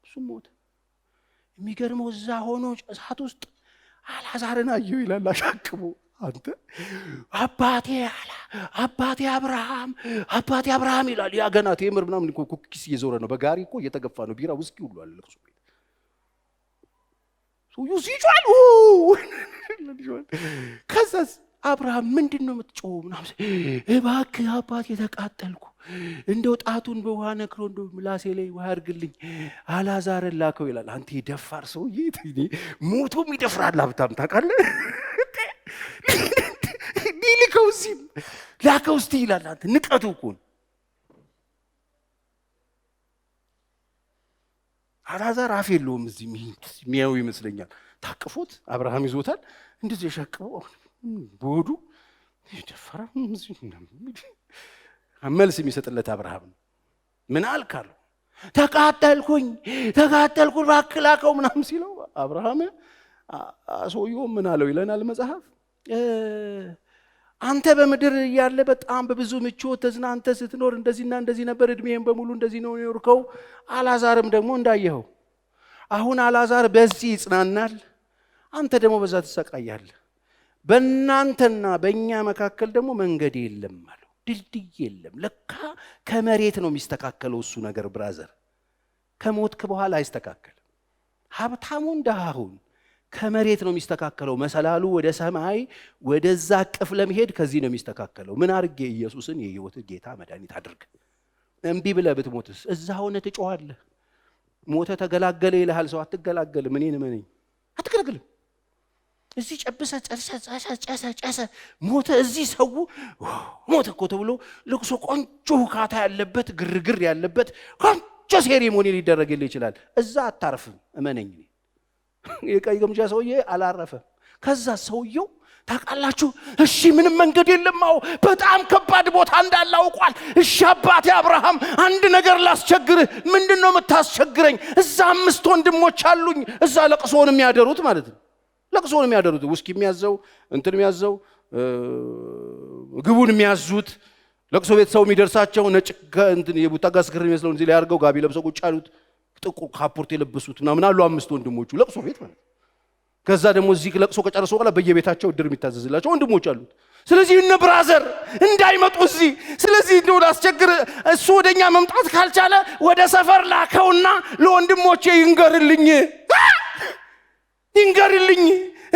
እሱ ሞተ የሚገርመው እዛ ሆኖ እሳት ውስጥ አልዓዛርን አየው ይላል አሻቅቦ አንተ አባቴ አብርሃም ይላል ያ ገና ቴምር ምናምን ኩኪስ እየዞረ ነው በጋሪ እኮ እየተገፋ ነው ቢራ ውስኪ ሁሉ አለ ለቅሶ ቤት ሰውዬው ሲጫሉ ከዛስ አብርሃም ምንድነው የምትጮው ምናምን እባክህ አባቴ ተቃጠልኩ እንደው ጣቱን በውሃ ነክሮ እንደው ምላሴ ላይ ውሃ አድርግልኝ አልዓዛርን ላከው ይላል አንተ የደፋር ሰውዬ ሞቶም ይደፍራል ሀብታም ታውቃለህ ሊልከው ሲም ላከው እስቲ ይላል አንተ ንቀቱ እኮ አልዓዛር አፍ የለውም እዚህ የሚያው ይመስለኛል ታቅፎት አብርሃም ይዞታል እንደዚህ የሻቀበው ቦዱ ይደፈራ መልስ የሚሰጥለት አብርሃም ምን አልካሉ ተቃጠልኩኝ እባክህ ላከው ምናምን ሲለው አብርሃም ሰውየው ምን አለው ይለናል መጽሐፍ አንተ በምድር ያለ በጣም በብዙ ምቾት ተዝናንተ ስትኖር እንደዚህና እንደዚህ ነበር እድሜን በሙሉ እንደዚህ ነው የኖርከው አልዓዛርም ደግሞ እንዳየኸው አሁን አልዓዛር በዚህ ይጽናናል አንተ ደግሞ በዛ ትሰቃያለህ በእናንተና በእኛ መካከል ደግሞ መንገድ የለም አለው ድልድይ የለም ለካ ከመሬት ነው የሚስተካከለው እሱ ነገር ብራዘር ከሞትክ በኋላ አይስተካከልም ሀብታሙን ደሃውን ከመሬት ነው የሚስተካከለው መሰላሉ ወደ ሰማይ ወደዛ ቅፍ ለመሄድ ከዚህ ነው የሚስተካከለው ምን አርጌ ኢየሱስን የህይወት ጌታ መድኃኒት አድርግ እንቢ ብለህ ብትሞትስ እዛ ሆነ ትጮሃለህ ሞተ ተገላገለ ይልሃል ሰው አትገላገልም እኔን እመነኝ አትገላገልም እዚህ ጨብሰ ጨሰ ሞተ እዚህ ሰው ሞተ እኮ ተብሎ ልቅሶ ቆንጆ ሁካታ ያለበት ግርግር ያለበት ቆንጆ ሴሪሞኒ ሊደረግልህ ይችላል እዛ አታርፍም እመነኝ የቀይ ግምጃ ሰውዬ አላረፈም ከዛ ሰውየው ታውቃላችሁ እሺ ምንም መንገድ የለማው በጣም ከባድ ቦታ እንዳላውቋል እሺ አባቴ አብርሃም አንድ ነገር ላስቸግርህ ምንድነው የምታስቸግረኝ እዛ 5 ወንድሞች አሉኝ እዛ ለቅሶን የሚያደሩት ማለት ነው ለቅሶን የሚያደሩት ውስኪ የሚያዘው እንትን የሚያዘው ግቡን የሚያዙት ለቅሶ ቤት ሰው የሚደርሳቸው ነጭ እንትን የቡታጋ ስክር የሚመስለው እንዚህ ላይ አድርገው ጋቢ ለብሰው ቁጭ ያሉት ጥቁር ካፖርት የለበሱት ምናምን አሉ 5 ወንድሞቹ ለቅሶ ቤት ማለት ከዛ ደግሞ እዚህ ለቅሶ ከጨረሱ በኋላ በየቤታቸው እድር የሚታዘዝላቸው ወንድሞች አሉት ስለዚህ እነ ብራዘር እንዳይመጡ እዚህ ስለዚህ እንደው ላስቸግር እሱ ወደኛ መምጣት ካልቻለ ወደ ሰፈር ላከውና ለወንድሞቼ ይንገርልኝ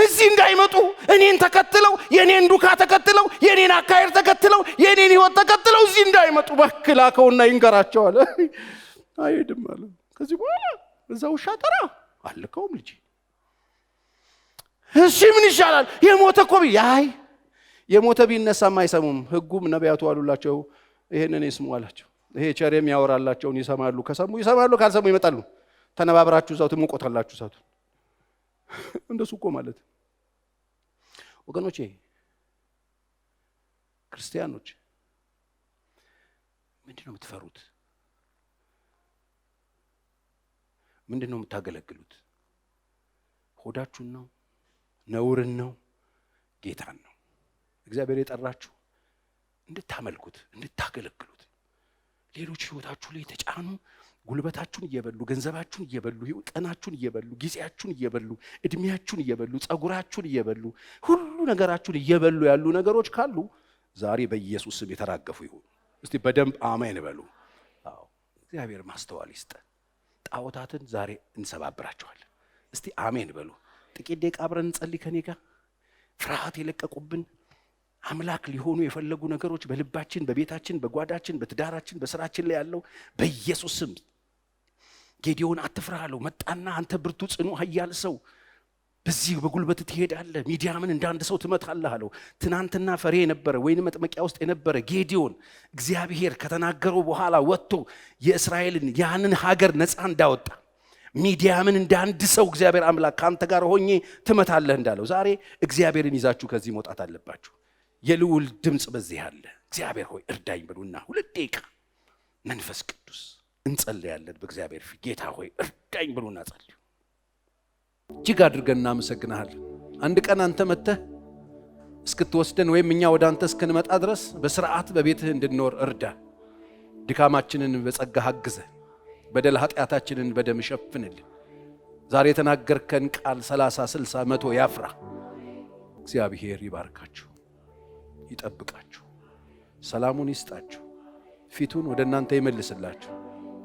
እዚህ እንዳይመጡ እኔን ተከትለው የኔን ዱካ ተከትለው የኔን አካሄድ ተከትለው የኔን ህይወት ተከትለው እዚህ እንዳይመጡ በክላከውና ይንገራቸው አለ አይደም አለ ከዚህ በኋላ እዛው ሻጠራ አልከውም ልጅ እሺ ምን ይሻላል የሞተ እኮ ያይ የሞተ ቢነሳም አይሰሙም ህጉም ነቢያቱ አሉላቸው ይሄንን ይስሙ አላቸው ይሄ ቸሬም ያወራላቸውን ይሰማሉ ከሰሙ ይሰማሉ ካልሰሙ ይመጣሉ ተነባብራችሁ እዛው ትሞቆታላችሁ ሳቱ እንደሱ እኮ ማለት ወገኖቼ ክርስቲያኖች ምንድነው የምትፈሩት ምንድነው የምታገለግሉት ሆዳችሁን ነው ነውርን ነው ጌታን ነው። እግዚአብሔር የጠራችሁ እንድታመልኩት፣ እንድታገለግሉት። ሌሎች ህይወታችሁ ላይ የተጫኑ ጉልበታችሁን እየበሉ፣ ገንዘባችሁን እየበሉ፣ ቀናችሁን እየበሉ፣ ጊዜያችሁን እየበሉ፣ እድሜያችሁን እየበሉ፣ ጸጉራችሁን እየበሉ፣ ሁሉ ነገራችሁን እየበሉ ያሉ ነገሮች ካሉ ዛሬ በኢየሱስ ስም የተራገፉ ይሁን። እስቲ በደንብ አሜን በሉ። አዎ እግዚአብሔር ማስተዋል ይስጥ። ጣዖታትን ዛሬ እንሰባብራቸዋለን። እስቲ አሜን በሉ። ጥቂት ደቂቃ አብረን እንጸልይ ከኔ ጋር። ፍርሃት የለቀቁብን አምላክ ሊሆኑ የፈለጉ ነገሮች በልባችን፣ በቤታችን፣ በጓዳችን፣ በትዳራችን፣ በስራችን ላይ ያለው በኢየሱስ ስም ጌዲዮን አትፍራ አለው። መጣና አንተ ብርቱ ጽኑ ኃያል ሰው በዚህ በጉልበት ትሄዳለህ፣ ሚዲያምን እንዳንድ ሰው ትመታለህ አለው። ትናንትና ፈሬ የነበረ ወይን መጥመቂያ ውስጥ የነበረ ጌዲዮን እግዚአብሔር ከተናገረው በኋላ ወጥቶ የእስራኤልን ያንን ሀገር ነፃ እንዳወጣ፣ ሚዲያምን እንዳንድ ሰው እግዚአብሔር አምላክ ካንተ ጋር ሆኜ ትመታለህ እንዳለው፣ ዛሬ እግዚአብሔርን ይዛችሁ ከዚህ መውጣት አለባችሁ። የልዑል ድምጽ በዚህ አለ። እግዚአብሔር ሆይ እርዳኝ ብሉና 2 ደቂቃ መንፈስ ቅዱስ እንጸልያለን በእግዚአብሔር ፊት። ጌታ ሆይ እርዳኝ ብሉና ጸልዩ። እጅግ አድርገን እናመሰግናለን። አንድ ቀን አንተ መጥተህ እስክትወስደን ወይም እኛ ወደ አንተ እስክንመጣ ድረስ በስርዓት በቤትህ እንድንኖር እርዳ። ድካማችንን በጸጋህ አግዘን፣ በደል ኃጢአታችንን በደም ሸፍንልን። ዛሬ የተናገርከን ቃል 30 60 100 ያፍራ። እግዚአብሔር ይባርካችሁ፣ ይጠብቃችሁ፣ ሰላሙን ይስጣችሁ፣ ፊቱን ወደ እናንተ ይመልስላችሁ፣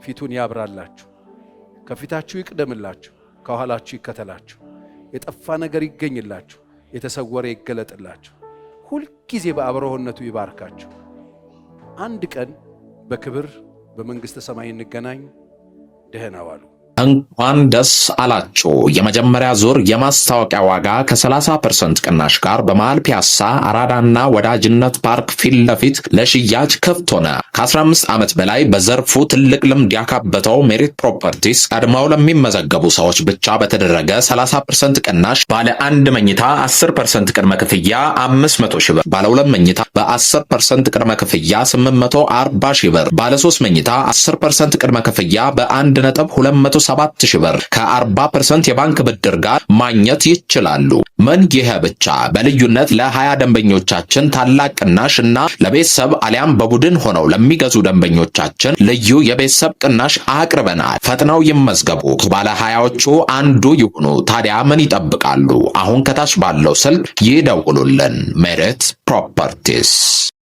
ፊቱን ያብራላችሁ፣ ከፊታችሁ ይቅደምላችሁ፣ ከኋላችሁ ይከተላችሁ፣ የጠፋ ነገር ይገኝላችሁ፣ የተሰወረ ይገለጥላችሁ፣ ሁልጊዜ በአብሮነቱ ይባርካችሁ። አንድ ቀን በክብር በመንግሥተ ሰማይ እንገናኝ። ደህና ዋሉ። እንኳን ደስ አላችሁ። የመጀመሪያ ዙር የማስታወቂያ ዋጋ ከ30% ቅናሽ ጋር በመሃል ፒያሳ አራዳና ወዳጅነት ፓርክ ፊት ለፊት ለሽያጭ ክፍት ሆነ። ከ15 ዓመት በላይ በዘርፉ ትልቅ ልምድ ያካበተው ሜሪት ፕሮፐርቲስ ቀድመው ለሚመዘገቡ ሰዎች ብቻ በተደረገ 30% ቅናሽ ባለ 1 መኝታ 10% ቅድመ ክፍያ 500 ሺህ ብር፣ ባለ 2 መኝታ በ10% ቅድመ ክፍያ 840 ሺህ ብር፣ ባለ 3 መኝታ 10% ቅድመ ክፍያ በ1.2 7,000 ብር ከ40% የባንክ ብድር ጋር ማግኘት ይችላሉ። ምን ይሄ ብቻ! በልዩነት ለ20 ደንበኞቻችን ታላቅ ቅናሽ እና ለቤተሰብ አሊያም በቡድን ሆነው ለሚገዙ ደንበኞቻችን ልዩ የቤተሰብ ቅናሽ አቅርበናል። ፈጥነው ይመዝገቡ፣ ከባለ 20ዎቹ አንዱ ይሁኑ። ታዲያ ምን ይጠብቃሉ? አሁን ከታች ባለው ስልክ ይደውሉልን። ሜሪት ፕሮፐርቲስ